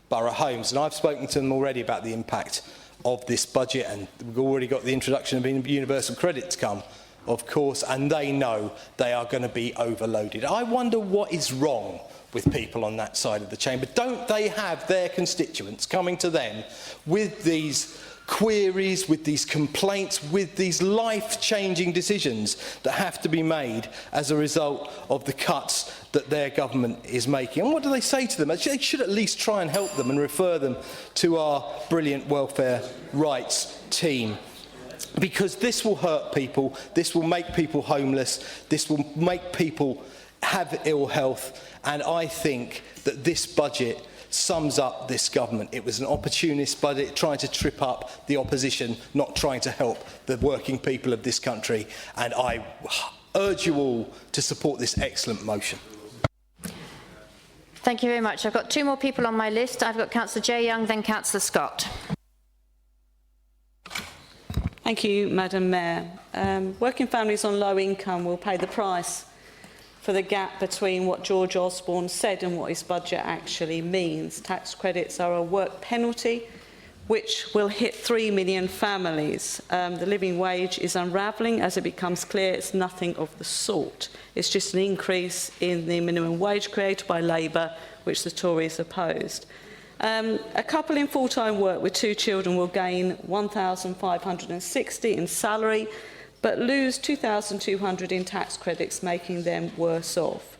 Borough Homes. And I've spoken to them already about the impact of this budget, and we've already got the introduction of universal credit to come, of course, and they know they are going to be overloaded. I wonder what is wrong with people on that side of the chamber. Don't they have their constituents coming to them with these queries, with these complaints, with these life-changing decisions that have to be made as a result of the cuts that their government is making? And what do they say to them? They should at least try and help them and refer them to our brilliant welfare rights team. Because this will hurt people, this will make people homeless, this will make people have ill health, and I think that this budget sums up this government. It was an opportunist budget trying to trip up the opposition, not trying to help the working people of this country, and I urge you all to support this excellent motion. Thank you very much. I've got two more people on my list. I've got Councillor J Young, then Councillor Scott. Thank you, Madam Mayor. Working families on low income will pay the price for the gap between what George Osborne said and what his budget actually means. Tax credits are a work penalty which will hit 3 million families. The living wage is unravelling as it becomes clear it's nothing of the sort. It's just an increase in the minimum wage created by Labour, which the Tories opposed. A couple in full-time work with 2 children will gain $1,560 in salary, but lose $2,200 in tax credits, making them worse off.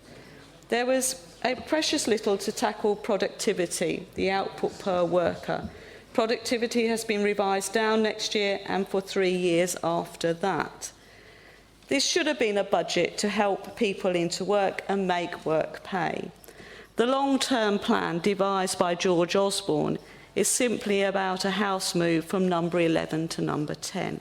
There was a precious little to tackle productivity, the output per worker. Productivity has been revised down next year and for 3 years after that. This should have been a budget to help people into work and make work pay. The long-term plan devised by George Osborne is simply about a house move from number 11 to number 10.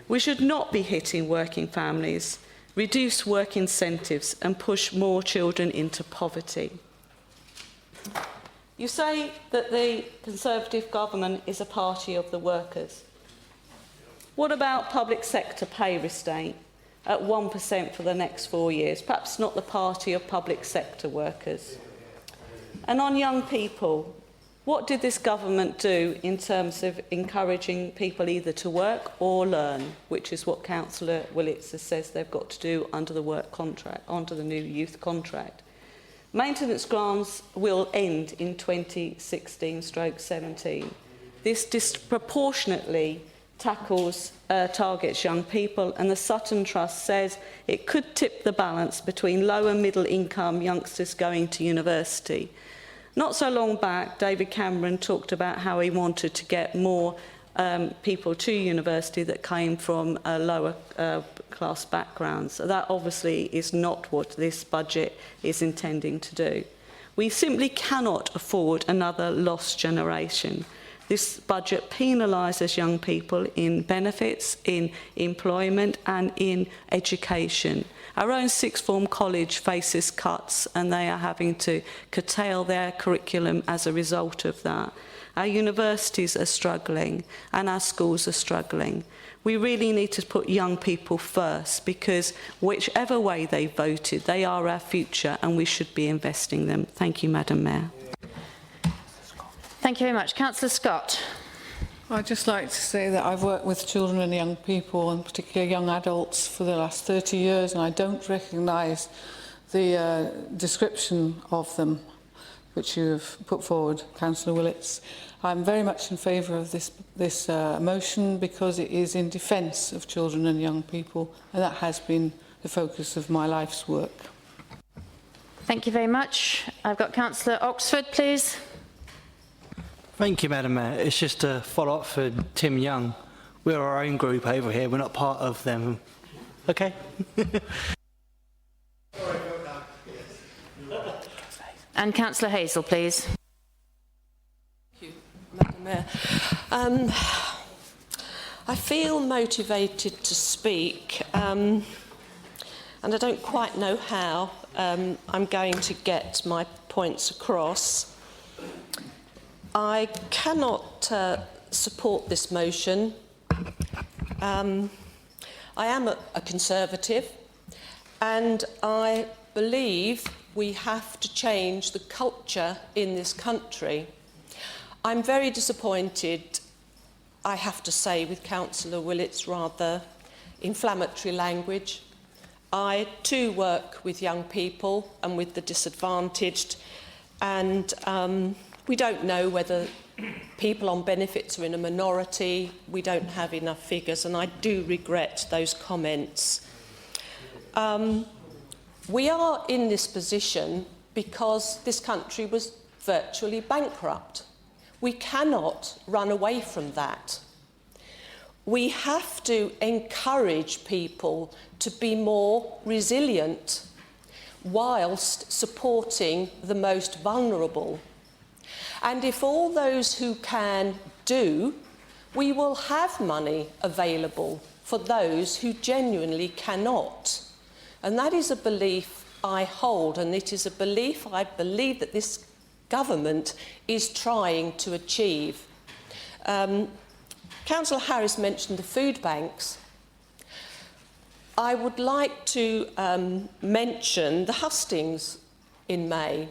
We should not be hitting working families, reduce work incentives and push more children into poverty. You say that the Conservative government is a party of the workers. What about public sector pay restraint at 1% for the next 4 years? Perhaps not the party of public sector workers. And on young people, what did this government do in terms of encouraging people either to work or learn, which is what Councillor Willits says they've got to do under the work contract, under the new youth contract? Maintenance grants will end in 2016/17. This disproportionately targets young people, and the Sutton Trust says it could tip the balance between low and middle income youngsters going to university. Not so long back, David Cameron talked about how he wanted to get more people to university that came from lower class backgrounds. So that obviously is not what this budget is intending to do. We simply cannot afford another lost generation. This budget penalises young people in benefits, in employment and in education. Our own sixth form college faces cuts and they are having to curtail their curriculum as a result of that. Our universities are struggling and our schools are struggling. We really need to put young people first because whichever way they voted, they are our future and we should be investing them. Thank you, Madam Mayor. Thank you very much. Councillor Scott. I'd just like to say that I've worked with children and young people, and particularly young adults, for the last 30 years, and I don't recognise the description of them which you have put forward, Councillor Willits. I'm very much in favour of this motion because it is in defence of children and young people, and that has been the focus of my life's work. Thank you very much. I've got Councillor Oxford, please. Thank you, Madam Mayor. It's just a follow-up for Tim Young. We're our own group over here. We're not part of them. Okay? And Councillor Hazel, please. Thank you, Madam Mayor. I feel motivated to speak, and I don't quite know how I'm going to get my points across. I cannot support this motion. I am a Conservative, And I believe we have to change the culture in this country. I'm very disappointed, I have to say, with Councillor Willett's rather inflammatory language. I too work with young people and with the disadvantaged, and we don't know whether people on benefits are in a minority. We don't have enough figures, and I do regret those comments. We are in this position because this country was virtually bankrupt. We cannot run away from that. We have to encourage people to be more resilient whilst supporting the most vulnerable. And if all those who can do, we will have money available for those who genuinely cannot. And that is a belief I hold, and it is a belief I believe that this government is trying to achieve. Councillor Harris mentioned the food banks. I would like to mention the hustings in May,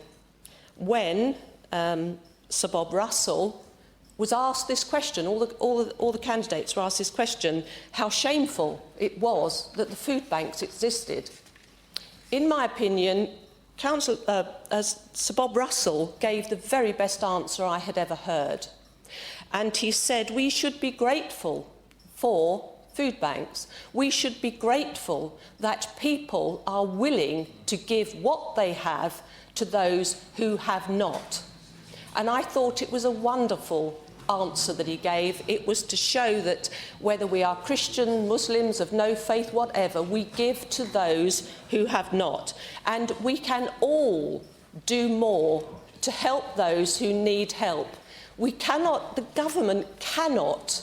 when Sir Bob Russell was asked this question, all the candidates were asked this question, how shameful it was that the food banks existed. In my opinion, Sir Bob Russell gave the very best answer I had ever heard. And he said we should be grateful for food banks. We should be grateful that people are willing to give what they have to those who have not. And I thought it was a wonderful answer that he gave. It was to show that whether we are Christian, Muslims, of no faith, whatever, we give to those who have not. And we can all do more to help those who need help. We cannot, the government cannot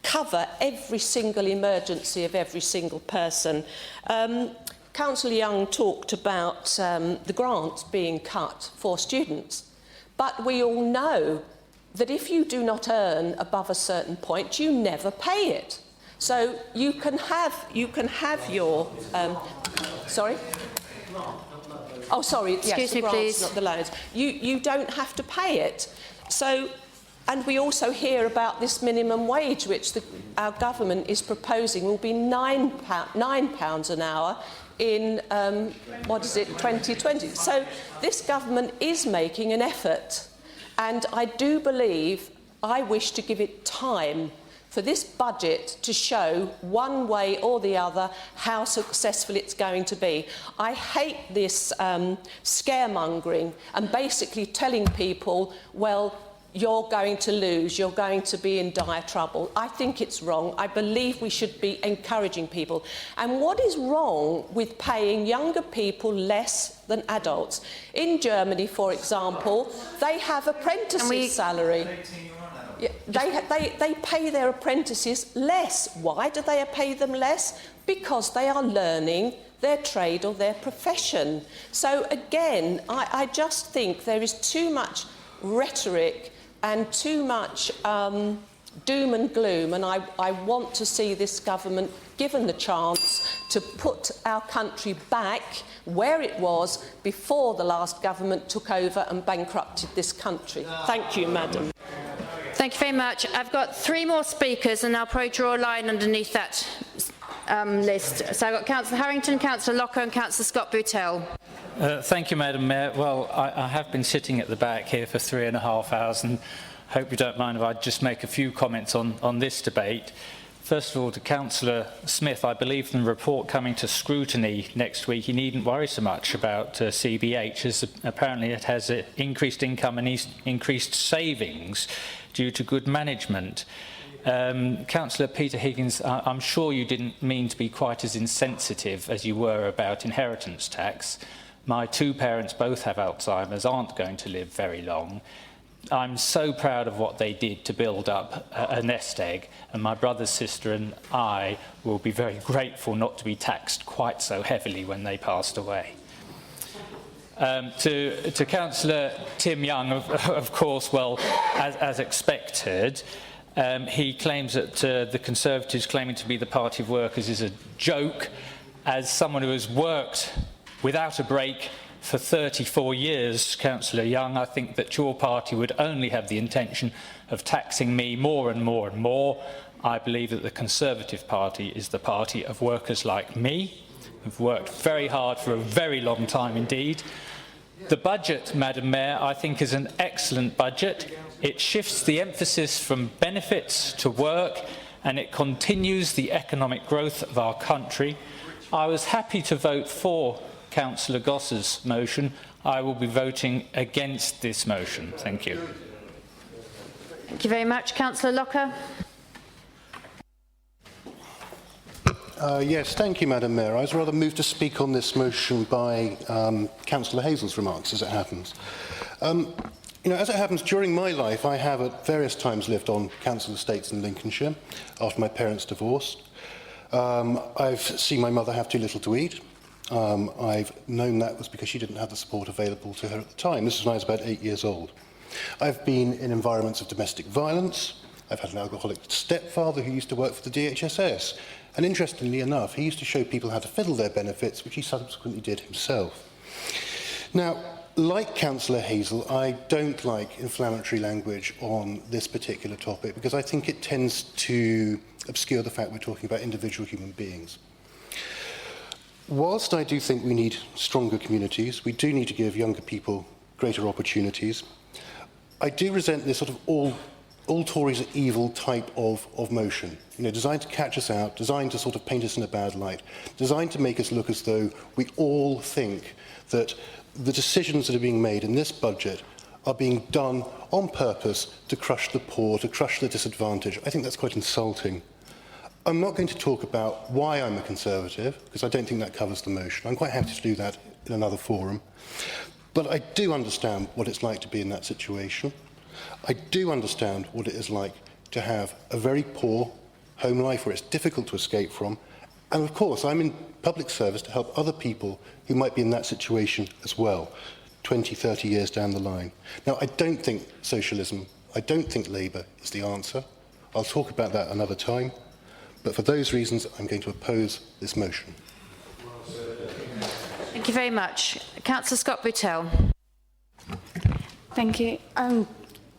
cover every single emergency of every single person. Councillor Young talked about the grants being cut for students. But we all know that if you do not earn above a certain point, you never pay it. So you can have your... sorry? Oh, sorry, yes, Excuse me, the grants, please. not the loans. You don't have to pay it. So, and we also hear about this minimum wage, which our government is proposing will be £9 an hour in, 2020. So this government is making an effort, and I do believe, I wish to give it time for this budget to show one way or the other how successful it's going to be. I hate this scaremongering and basically telling people, well, you're going to lose, you're going to be in dire trouble. I think it's wrong. I believe we should be encouraging people. And what is wrong with paying younger people less than adults? In Germany, for example, they have apprentices' salary. Yeah, they pay their apprentices less. Why do they pay them less? Because they are learning their trade or their profession. So again, I just think there is too much rhetoric and too much doom and gloom, and I want to see this government given the chance to put our country back where it was before the last government took over and bankrupted this country. Thank you, Madam. Thank you very much. I've got 3 more speakers, and I'll probably draw a line underneath that list. So I've got Councillor Harrington, Councillor Locker and Councillor Scott-Boutel. Thank you, Madam Mayor. Well, I have been sitting at the back here for 3.5 hours, and hope you don't mind if I just make a few comments on this debate. First of all, to Councillor Smith, I believe in the report coming to scrutiny next week, you needn't worry so much about CBH, as apparently it has increased income and increased savings due to good management. Councillor Peter Higgins, I'm sure you didn't mean to be quite as insensitive as you were about inheritance tax. My 2 parents both have Alzheimer's, aren't going to live very long. I'm so proud of what they did to build up a nest egg, and my brother, sister and I will be very grateful not to be taxed quite so heavily when they passed away. To Councillor Tim Young, of course, well, as expected, he claims that the Conservatives claiming to be the party of workers is a joke, as someone who has worked without a break for 34 years, Councillor Young, I think that your party would only have the intention of taxing me more and more and more. I believe that the Conservative Party is the party of workers like me, who've worked very hard for a very long time indeed. The budget, Madam Mayor, I think is an excellent budget. It shifts the emphasis from benefits to work, and it continues the economic growth of our country. I was happy to vote for Councillor Goss's motion. I will be voting against this motion. Thank you. Thank you very much. Councillor Locker. Yes, thank you, Madam Mayor. I was rather moved to speak on this motion by Councillor Hazel's remarks, as it happens. You know, as it happens, during my life, I have at various times lived on council estates in Lincolnshire after my parents divorced. I've seen my mother have too little to eat. I've known that was because she didn't have the support available to her at the time. This was when I was about 8 years old. I've been in environments of domestic violence. I've had an alcoholic stepfather who used to work for the DHSS. And interestingly enough, he used to show people how to fiddle their benefits, which he subsequently did himself. Now, like Councillor Hazel, I don't like inflammatory language on this particular topic because I think it tends to obscure the fact we're talking about individual human beings. Whilst I do think we need stronger communities, we do need to give younger people greater opportunities, I do resent this sort of all Tories are evil type of motion, you know, designed to catch us out, designed to sort of paint us in a bad light, designed to make us look as though we all think that the decisions that are being made in this budget are being done on purpose to crush the poor, to crush the disadvantaged. I think that's quite insulting. I'm not going to talk about why I'm a Conservative, because I don't think that covers the motion. I'm quite happy to do that in another forum. But I do understand what it's like to be in that situation. I do understand what it is like to have a very poor home life where it's difficult to escape from. And of course, I'm in public service to help other people who might be in that situation as well, 20, 30 years down the line. Now, I don't think socialism, I don't think Labour is the answer. I'll talk about that another time. But for those reasons, I'm going to oppose this motion. Thank you very much. Councillor Scott-Buttel. Thank you.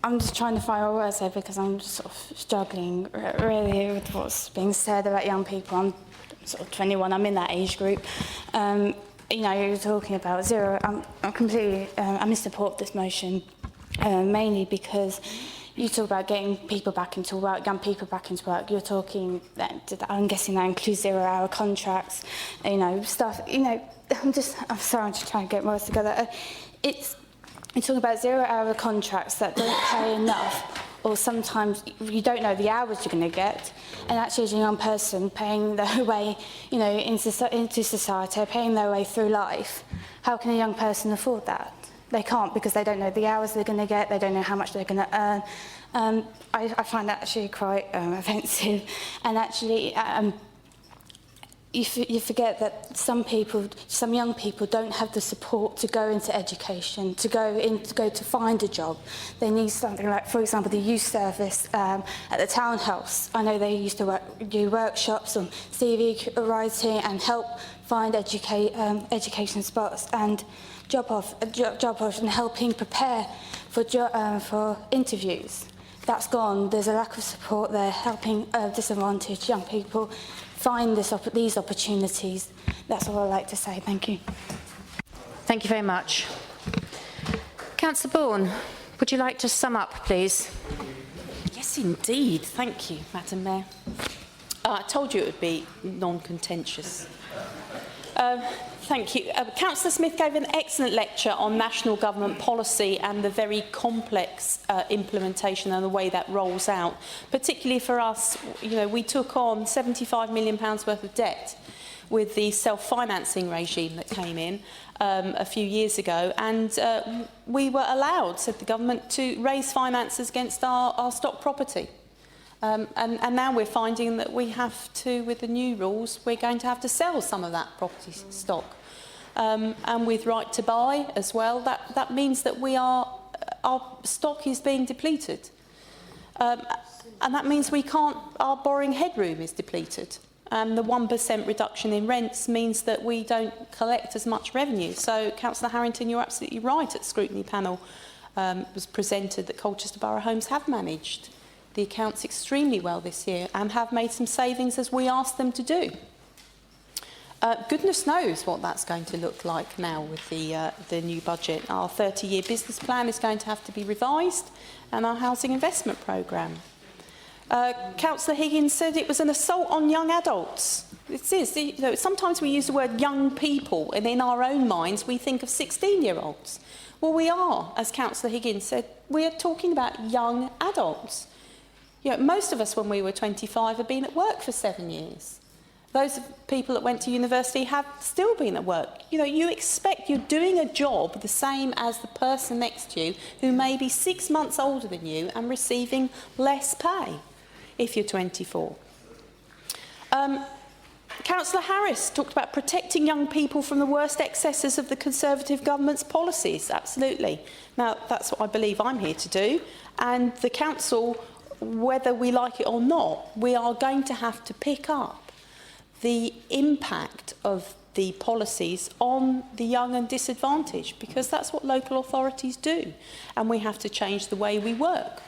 I'm just trying to find my words here because I'm just sort of struggling really with what's being said about young people. I'm sort of 21, I'm in that age group. You know, you're talking about zero. I'm completely, I'm in support of this motion, mainly because you talk about getting people back into work, young people back into work. You're talking, I'm guessing that includes 0-hour contracts, you know, stuff, you know, I'm sorry, I'm just trying to get my words together. You're talking about 0-hour contracts that don't pay enough, or sometimes you don't know the hours you're going to get, and actually as a young person paying their way, you know, into society, paying their way through life, how can a young person afford that? They can't because they don't know the hours they're going to get, they don't know how much they're going to earn. I find that actually quite offensive, and actually you forget that some young people don't have the support to go into education, to go to find a job. They need something like, for example, the youth service at the townhouse. I know they used to do workshops on CV writing and help find education spots and job offers and helping prepare for interviews. That's gone. There's a lack of support there, helping disadvantaged young people find these opportunities. That's all I'd like to say. Thank you. Thank you very much. Councillor Bourne, would you like to sum up, please? Yes, indeed. Thank you, Madam Mayor. I told you it would be non-contentious. Thank you. Councillor Smith gave an excellent lecture on national government policy and the very complex implementation and the way that rolls out. Particularly for us, you know, we took on £75 million worth of debt with the self-financing regime that came in a few years ago, and we were allowed, said the government, to raise finances against our stock property. And now we're finding that we have to, with the new rules, we're going to have to sell some of that property stock. And with right to buy as well, that means that our stock is being depleted. And that means our borrowing headroom is depleted. and the 1% reduction in rents means that we don't collect as much revenue. So, Councillor Harrington, you're absolutely right. At the scrutiny panel was presented that Colchester Borough Homes have managed the accounts extremely well this year and have made some savings as we asked them to do. Goodness knows what that's going to look like now with the new budget. Our 30-year business plan is going to have to be revised, and our housing investment programme. Councillor Higgins said it was an assault on young adults. It is. You know, sometimes we use the word young people, and in our own minds we think of 16-year-olds. Well, we are, as Councillor Higgins said, we are talking about young adults. You know, most of us, when we were 25, have been at work for 7 years. Those people that went to university have still been at work. You know, you expect you're doing a job the same as the person next to you who may be 6 months older than you and receiving less pay if you're 24. Councillor Harris talked about protecting young people from the worst excesses of the Conservative government's policies. Absolutely. Now, that's what I believe I'm here to do. And the council, whether we like it or not, we are going to have to pick up the impact of the policies on the young and disadvantaged, because that's what local authorities do, and we have to change the way we work.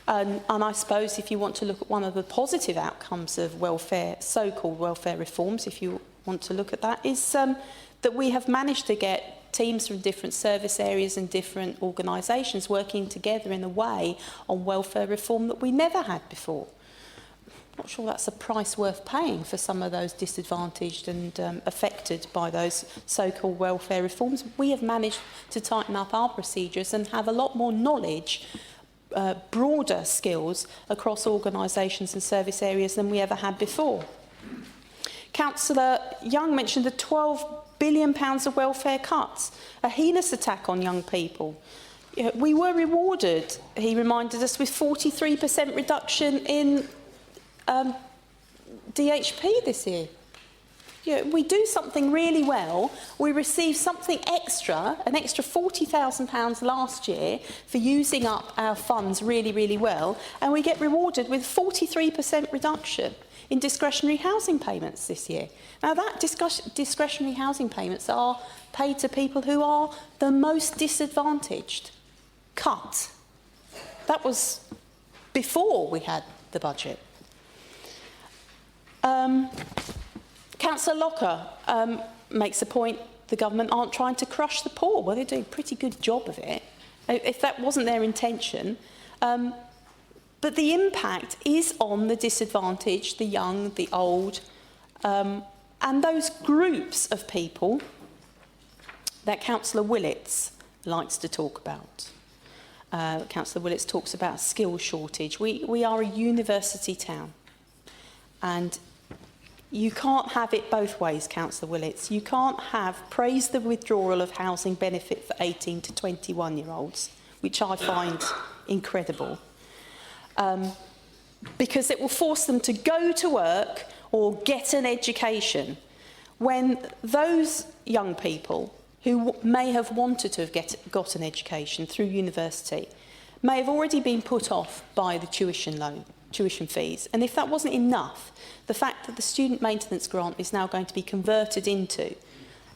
And I suppose if you want to look at one of the positive outcomes of welfare, so-called welfare reforms, if you want to look at that, is that we have managed to get teams from different service areas and different organisations working together in a way on welfare reform that we never had before. Not sure that's a price worth paying for some of those disadvantaged and affected by those so-called welfare reforms. We have managed to tighten up our procedures and have a lot more knowledge, broader skills across organisations and service areas than we ever had before. Councillor Young mentioned the £12 billion of welfare cuts, a heinous attack on young people. We were rewarded, he reminded us, with 43% reduction in DHP this year. You know, we do something really well, we receive something extra, an extra £40,000 last year for using up our funds really, really well, and we get rewarded with 43% reduction in discretionary housing payments this year. Now, that discretionary housing payments are paid to people who are the most disadvantaged. Cut. That was before we had the budget. Councillor Locker makes a point the government aren't trying to crush the poor. Well, they're doing a pretty good job of it, if that wasn't their intention. But the impact is on the disadvantaged, the young, the old, and those groups of people that Councillor Willits likes to talk about. Councillor Willits talks about skill shortage. We are a university town, and you can't have it both ways, Councillor Willits. You can't praise the withdrawal of housing benefit for 18 to 21-year-olds, which I find incredible, because it will force them to go to work or get an education, when those young people who may have wanted to have got an education through university may have already been put off by the tuition fees. And if that wasn't enough, the fact that the student maintenance grant is now going to be converted into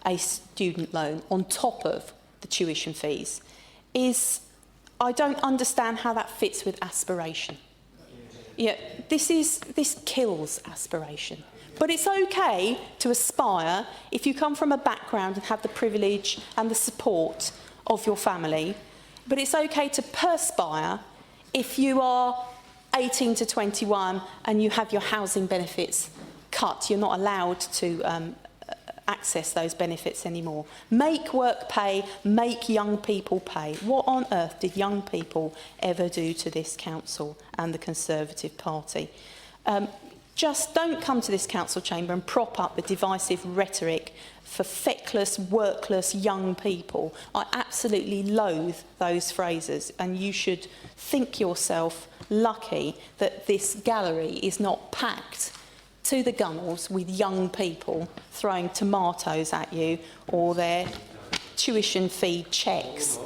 a student loan on top of the tuition fees is, I don't understand how that fits with aspiration. Yeah, this kills aspiration. But it's okay to aspire if you come from a background and have the privilege and the support of your family. But it's okay to perspire if you are 18 to 21 and you have your housing benefits cut. You're not allowed to access those benefits anymore. Make work pay, make young people pay. What on earth did young people ever do to this council and the Conservative Party? Just don't come to this council chamber and prop up the divisive rhetoric for feckless, workless young people. I absolutely loathe those phrases, and you should think yourself lucky that this gallery is not packed to the gunnels with young people throwing tomatoes at you or their tuition fee cheques.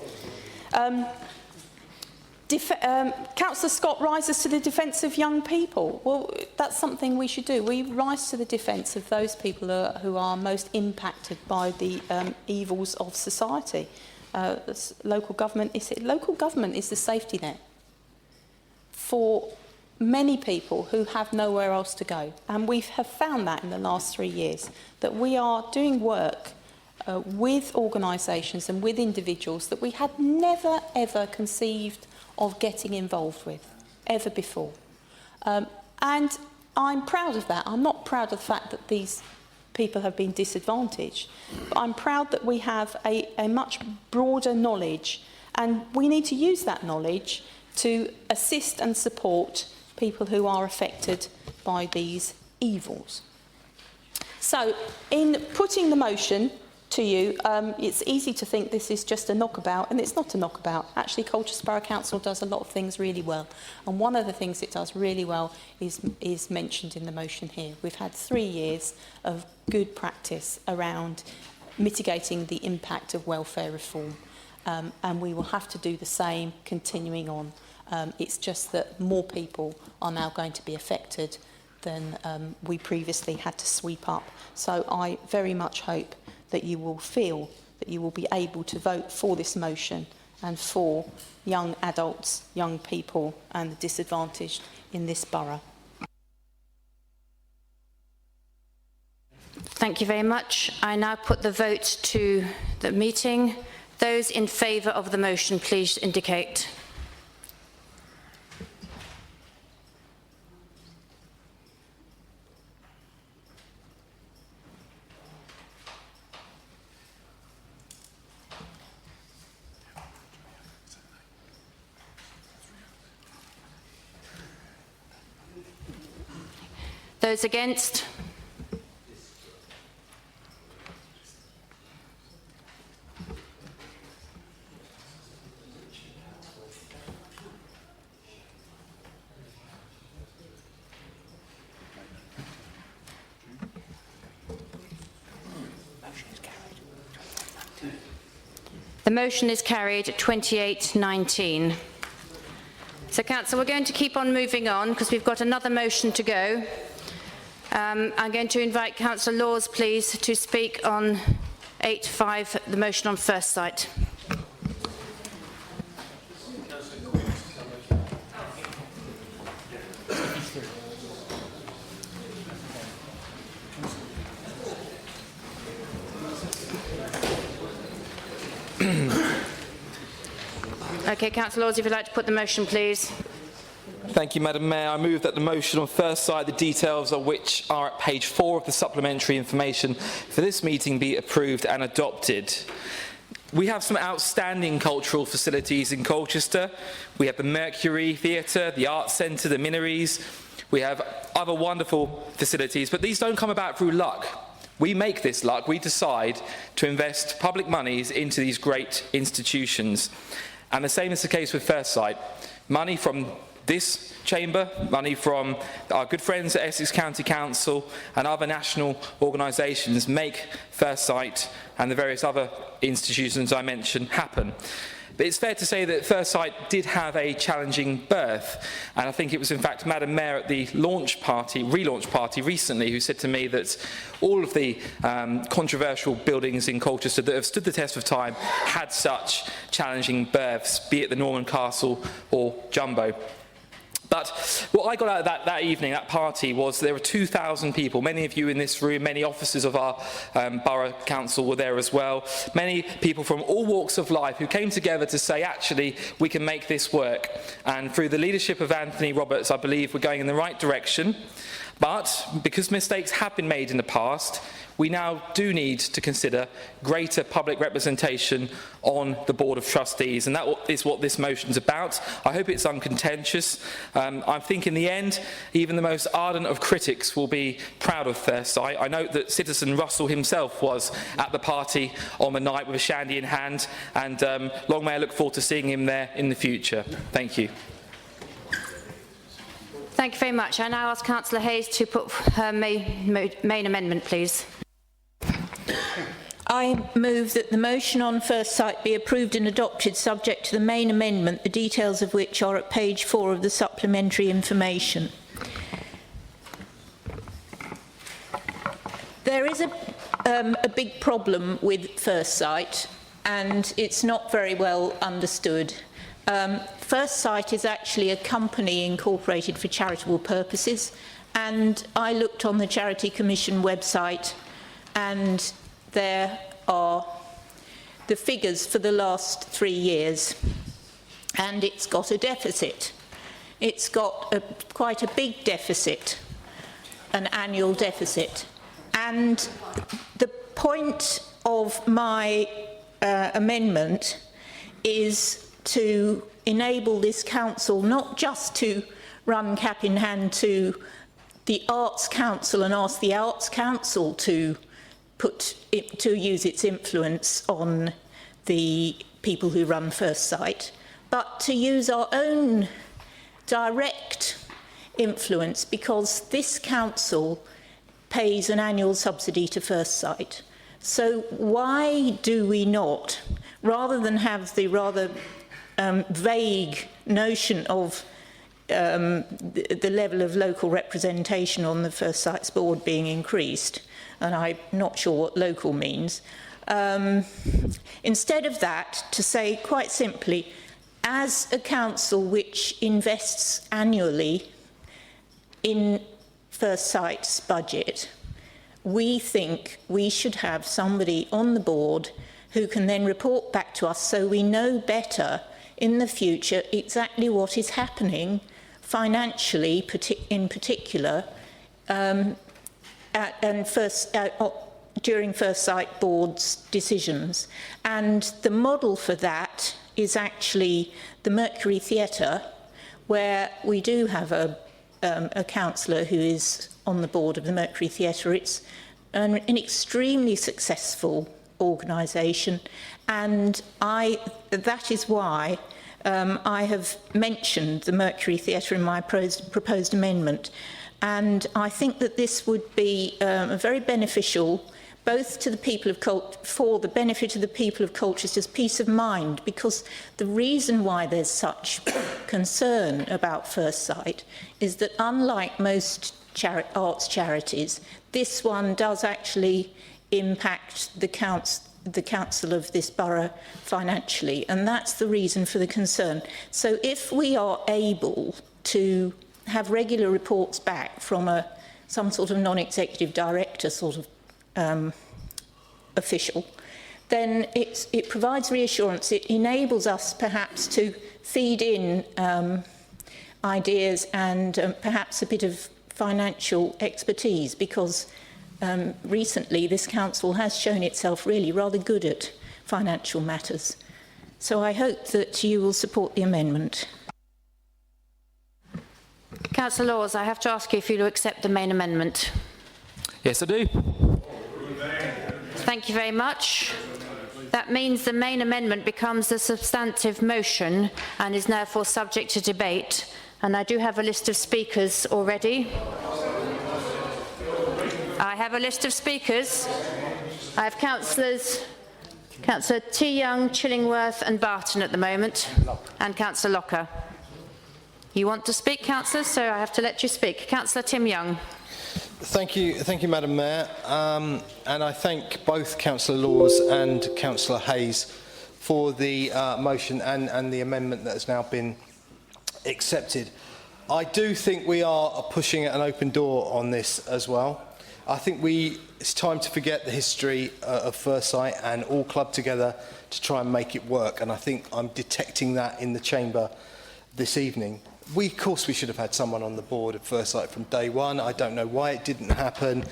Councillor Scott rises to the defence of young people. Well, that's something we should do. We rise to the defence of those people who are most impacted by the evils of society. Local government is the safety net for many people who have nowhere else to go. And we have found that in the last 3 years, that we are doing work with organisations and with individuals that we had never, ever conceived of getting involved with, ever before. And I'm proud of that. I'm not proud of the fact that these people have been disadvantaged, but I'm proud that we have a much broader knowledge, and we need to use that knowledge to assist and support people who are affected by these evils. So, in putting the motion to you, it's easy to think this is just a knockabout, and it's not a knockabout. Actually, Colchester Borough Council does a lot of things really well, and one of the things it does really well is mentioned in the motion here. We've had 3 years of good practice around mitigating the impact of welfare reform, and we will have to do the same continuing on. It's just that more people are now going to be affected than we previously had to sweep up. So I very much hope that you will feel that you will be able to vote for this motion and for young adults, young people and the disadvantaged in this borough. Thank you very much. I now put the vote to the meeting. Those in favour of the motion, please indicate. Those against? The motion is carried 28-19. So, Council, we're going to keep on moving on because we've got another motion to go. I'm going to invite Councillor Laws, please, to speak on 8.5, the motion on first sight. Okay, Councillor Laws, if you'd like to put the motion, please. Thank you, Madam Mayor. I move that the motion on first sight, the details of which are at page 4 of the supplementary information for this meeting, be approved and adopted. We have some outstanding cultural facilities in Colchester. We have the Mercury Theatre, the Arts Centre, the Minories. We have other wonderful facilities, but these don't come about through luck. We make this luck. We decide to invest public monies into these great institutions. And the same is the case with First Sight. Money from this chamber, money from our good friends at Essex County Council and other national organisations make First Sight and the various other institutions I mentioned happen. But it's fair to say that First Sight did have a challenging birth, and I think it was in fact Madam Mayor at the relaunch party recently who said to me that all of the controversial buildings in Colchester that have stood the test of time had such challenging births, be it the Norman Castle or Jumbo. But what I got out of that evening, that party, was there were 2,000 people, many of you in this room, many officers of our borough council were there as well, many people from all walks of life who came together to say, actually, we can make this work. And through the leadership of Anthony Roberts, I believe we're going in the right direction. But because mistakes have been made in the past, we now do need to consider greater public representation on the Board of Trustees, and that is what this motion is about. I hope it's uncontentious. I think in the end, even the most ardent of critics will be proud of First Sight. I note that Citizen Russell himself was at the party on the night with a shandy in hand, and long may I look forward to seeing him there in the future. Thank you. Thank you very much. I now ask Councillor Hayes to put her main amendment, please. I move that the motion on first sight be approved and adopted subject to the main amendment, the details of which are at page 4 of the supplementary information. There is a big problem with first sight, and it's not very well understood. First Sight is actually a company incorporated for charitable purposes, and I looked on the Charity Commission website, and there are the figures for the last 3 years, and it's got a deficit. It's got quite a big deficit, an annual deficit. And the point of my amendment is to enable this council not just to run cap in hand to the Arts Council and ask the Arts Council to use its influence on the people who run First Sight, but to use our own direct influence, because this council pays an annual subsidy to First Sight. So why do we not, rather than have the rather vague notion of the level of local representation on the First Sight's board being increased, and I'm not sure what local means, instead of that, to say quite simply, as a council which invests annually in First Sight's budget, we think we should have somebody on the board who can then report back to us so we know better in the future exactly what is happening financially, in particular, during First Sight Board's decisions. And the model for that is actually the Mercury Theatre, where we do have a councillor who is on the board of the Mercury Theatre. It's an extremely successful organisation, and that is why I have mentioned the Mercury Theatre in my proposed amendment. And I think that this would be very beneficial both to the people of for the benefit of the people of Colchester's peace of mind, because the reason why there's such concern about First Sight is that unlike most arts charities, this one does actually impact the council of this borough financially, and that's the reason for the concern. So if we are able to have regular reports back from some sort of non-executive director sort of official, then it provides reassurance. It enables us perhaps to feed in ideas and perhaps a bit of financial expertise, because recently this council has shown itself really rather good at financial matters. So I hope that you will support the amendment. Councillor Laws, I have to ask you if you'll accept the main amendment. Yes, I do. Thank you very much. That means the main amendment becomes a substantive motion and is therefore subject to debate. And I do have a list of speakers already. I have a list of speakers. I have Councillor T. Young, Chillingworth and Barton at the moment, and Councillor Locker. You want to speak, Councillor, so I have to let you speak. Councillor Tim Young. Thank you, Madam Mayor, and I thank both Councillor Laws and Councillor Hayes for the motion and the amendment that has now been accepted. I do think we are pushing at an open door on this as well. I think it's time to forget the history of First Sight and all club together to try and make it work, and I think I'm detecting that in the chamber this evening. Of course we should have had someone on the board of First Sight from day one. I don't know why it didn't happen,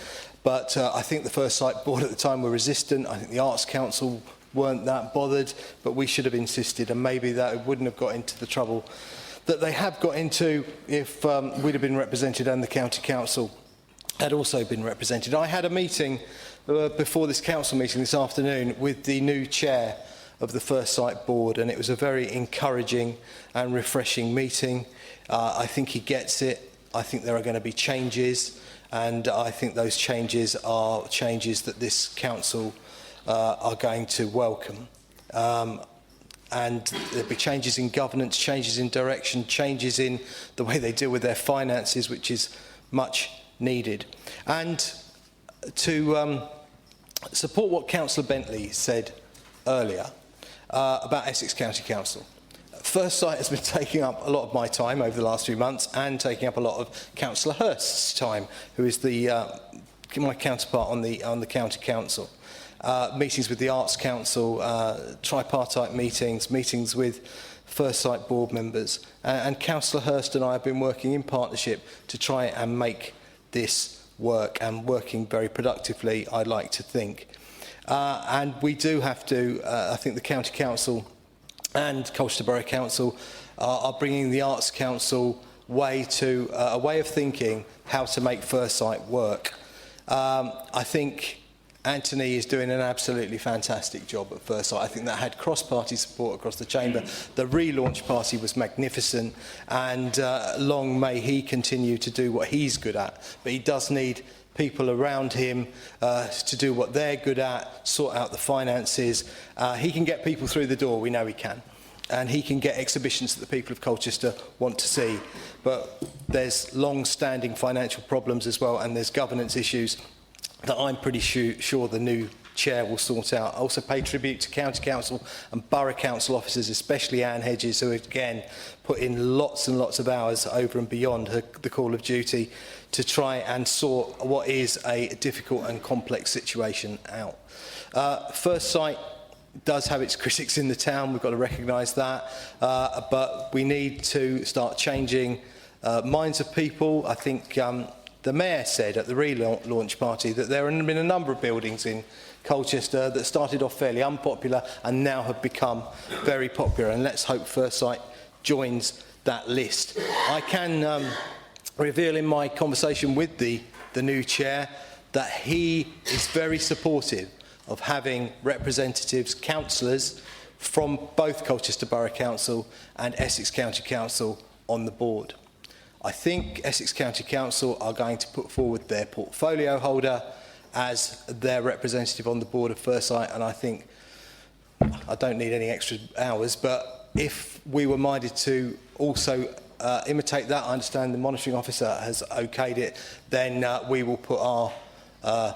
but I think the First Sight board at the time were resistant. I think the Arts Council weren't that bothered, but we should have insisted, and maybe that wouldn't have got into the trouble that they have got into if we'd have been represented and the County Council had also been represented. I had a meeting before this council meeting this afternoon with the new chair of the First Sight board, and it was a very encouraging and refreshing meeting. I think he gets it. I think there are going to be changes, and I think those changes are changes that this council are going to welcome. And there'll be changes in governance, changes in direction, changes in the way they deal with their finances, which is much needed. And to support what Councillor Bentley said earlier about Essex County Council. First Sight has been taking up a lot of my time over the last few months and taking up a lot of Councillor Hurst's time, who is my counterpart on the County Council. Meetings with the Arts Council, tripartite meetings with First Sight board members. And Councillor Hurst and I have been working in partnership to try and make this work, and working very productively, I'd like to think. And we do have to, I think the County Council and Colchester Borough Council are bringing the Arts Council way to a way of thinking how to make First Sight work. I think Anthony is doing an absolutely fantastic job at First Sight. I think that had cross-party support across the chamber. The relaunch party was magnificent, and long may he continue to do what he's good at. But he does need people around him to do what they're good at, sort out the finances. He can get people through the door, we know he can. And he can get exhibitions that the people of Colchester want to see. But there's long-standing financial problems as well, and there's governance issues that I'm pretty sure the new chair will sort out. I also pay tribute to County Council and Borough Council officers, especially Anne Hedges, who again put in lots and lots of hours over and beyond the call of duty to try and sort what is a difficult and complex situation out. First Sight does have its critics in the town, we've got to recognise that, but we need to start changing minds of people. I think the Mayor said at the relaunch party that there have been a number of buildings in Colchester that started off fairly unpopular and now have become very popular, and let's hope First Sight joins that list. I can reveal in my conversation with the new chair that he is very supportive of having representatives, councillors from both Colchester Borough Council and Essex County Council on the board. I think Essex County Council are going to put forward their portfolio holder as their representative on the board of First Sight, and I think I don't need any extra hours, but if we were minded to also imitate that, I understand the monitoring officer has okayed it, then we will put our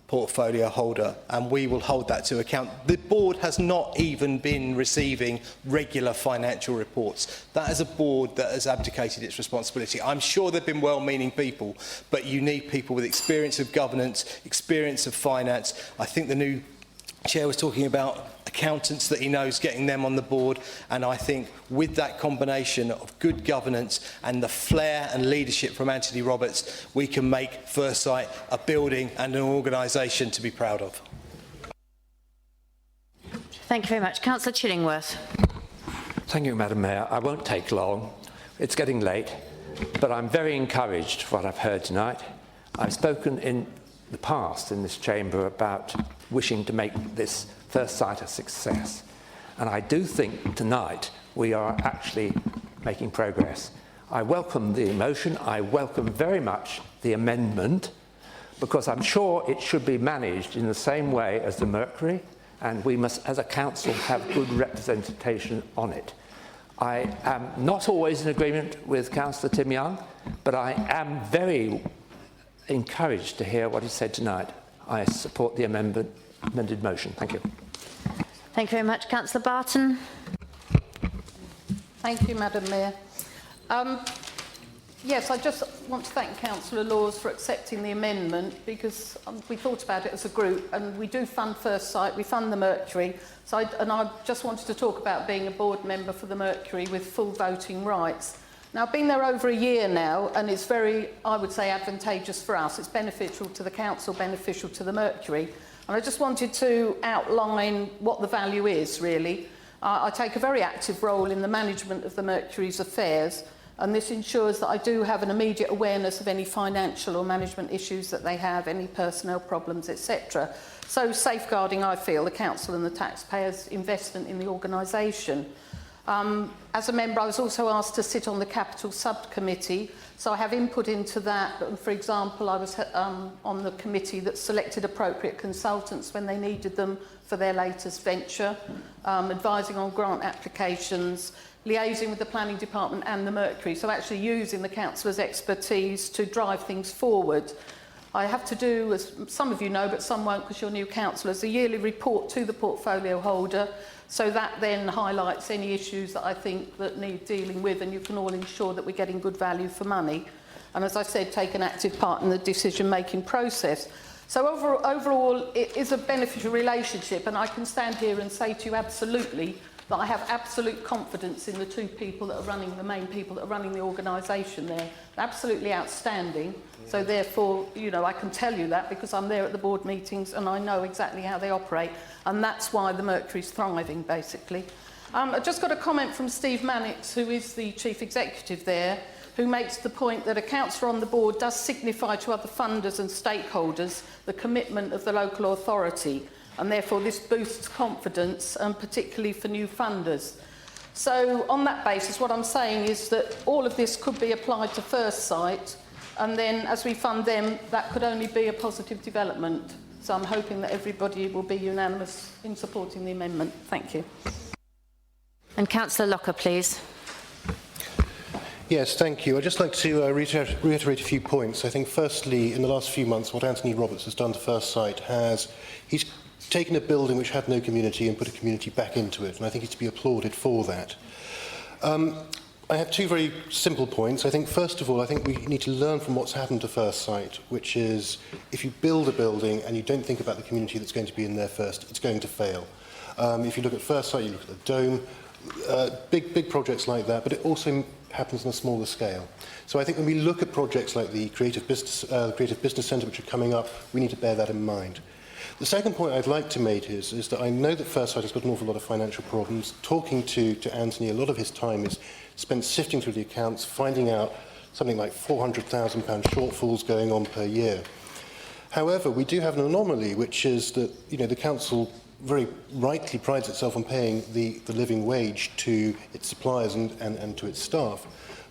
portfolio holder and we will hold that to account. The board has not even been receiving regular financial reports. That is a board that has abdicated its responsibility. I'm sure there have been well-meaning people, but you need people with experience of governance, experience of finance. I think the new chair was talking about accountants that he knows, getting them on the board, and I think with that combination of good governance and the flair and leadership from Anthony Roberts, we can make First Sight a building and an organisation to be proud of. Thank you very much. Councillor Chillingworth. Thank you, Madam Mayor. I won't take long. It's getting late, but I'm very encouraged for what I've heard tonight. I've spoken in the past in this chamber about wishing to make this First Sight a success. And I do think tonight we are actually making progress. I welcome the motion. I welcome very much the amendment, because I'm sure it should be managed in the same way as the Mercury, and we must, as a council, have good representation on it. I am not always in agreement with Councillor Tim Young, but I am very encouraged to hear what he said tonight. I support the amended motion. Thank you. Thank you very much. Councillor Barton. Thank you, Madam Mayor. Yes, I just want to thank Councillor Laws for accepting the amendment, because we thought about it as a group, and we do fund First Sight, we fund the Mercury. So I just wanted to talk about being a board member for the Mercury with full voting rights. Now, I've been there over a year now, and it's very, I would say, advantageous for us. It's beneficial to the council, beneficial to the Mercury. And I just wanted to outline what the value is, really. I take a very active role in the management of the Mercury's affairs, and this ensures that I do have an immediate awareness of any financial or management issues that they have, any personnel problems, etc. So safeguarding, I feel, the council and the taxpayers' investment in the organisation. As a member, I was also asked to sit on the capital subcommittee, So I have input into that. For example, I was on the committee that selected appropriate consultants when they needed them for their latest venture, advising on grant applications, liaising with the planning department and the Mercury, so actually using the councillors' expertise to drive things forward. I have to do, as some of you know, but some won't because you're new councillors, a yearly report to the portfolio holder, so that then highlights any issues that I think that need dealing with, and you can all ensure that we're getting good value for money. And as I said, take an active part in the decision-making process. So overall, it is a beneficial relationship, and I can stand here and say to you absolutely that I have absolute confidence in the two people that are running, the main people that are running the organisation there. They're absolutely outstanding. So therefore, you know, I can tell you that because I'm there at the board meetings and I know exactly how they operate. And that's why the Mercury's thriving, basically. I've just got a comment from Steve Mannix, who is the chief executive there, who makes the point that a councillor on the board does signify to other funders and stakeholders the commitment of the local authority, and therefore this boosts confidence, particularly for new funders. So on that basis, what I'm saying is that all of this could be applied to First Sight, and then as we fund them, that could only be a positive development. So I'm hoping that everybody will be unanimous in supporting the amendment. Thank you. And Councillor Locker, please. Yes, thank you. I'd just like to reiterate a few points. I think firstly, in the last few months, what Anthony Roberts has done to First Sight he's taken a building which had no community and put a community back into it, and I think he's to be applauded for that. I have two very simple points. I think, first of all, I think we need to learn from what's happened to First Sight, which is if you build a building and you don't think about the community that's going to be in there first, it's going to fail. If you look at First Sight, you look at the Dome, big projects like that, but it also happens on a smaller scale. So I think when we look at projects like the Creative Business Centre, which are coming up, we need to bear that in mind. The second point I'd like to make is that I know that First Sight has got an awful lot of financial problems. Talking to Anthony, a lot of his time is spent sifting through the accounts, finding out something like £400,000 shortfalls going on per year. However, we do have an anomaly, which is that the council very rightly prides itself on paying the living wage to its suppliers and to its staff.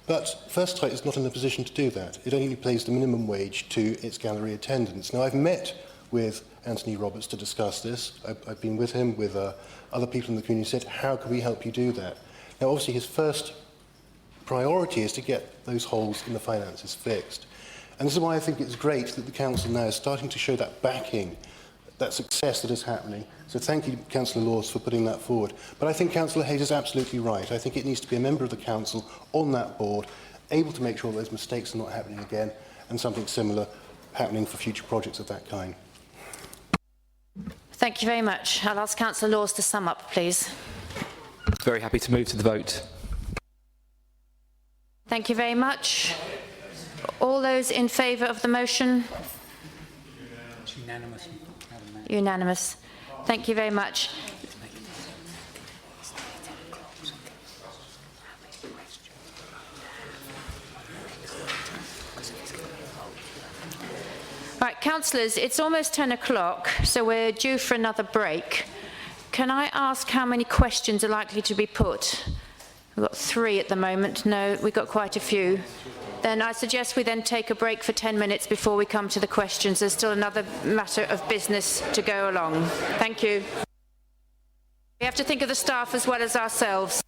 But First Sight is not in a position to do that. It only pays the minimum wage to its gallery attendants. Now, I've met with Anthony Roberts to discuss this. I've been with him, with other people in the community, said, how can we help you do that? Now, obviously, his first priority is to get those holes in the finances fixed. And this is why I think it's great that the council now is starting to show that backing, that success that is happening. So thank you, Councillor Laws, for putting that forward. But I think Councillor Hayes is absolutely right. I think it needs to be a member of the council on that board, able to make sure those mistakes are not happening again, and something similar happening for future projects of that kind. Thank you very much. I'll ask Councillor Laws to sum up, please. Very happy to move to the vote. Thank you very much. All those in favour of the motion? It's unanimous, Madam Mayor. Unanimous. Thank you very much. Right, councillors, it's almost 10 o'clock, so we're due for another break. Can I ask how many questions are likely to be put? We've got 3 at the moment. No, we've got quite a few. Then I suggest we then take a break for 10 minutes before we come to the questions. There's still another matter of business to go along. Thank you. We have to think of the staff as well as ourselves.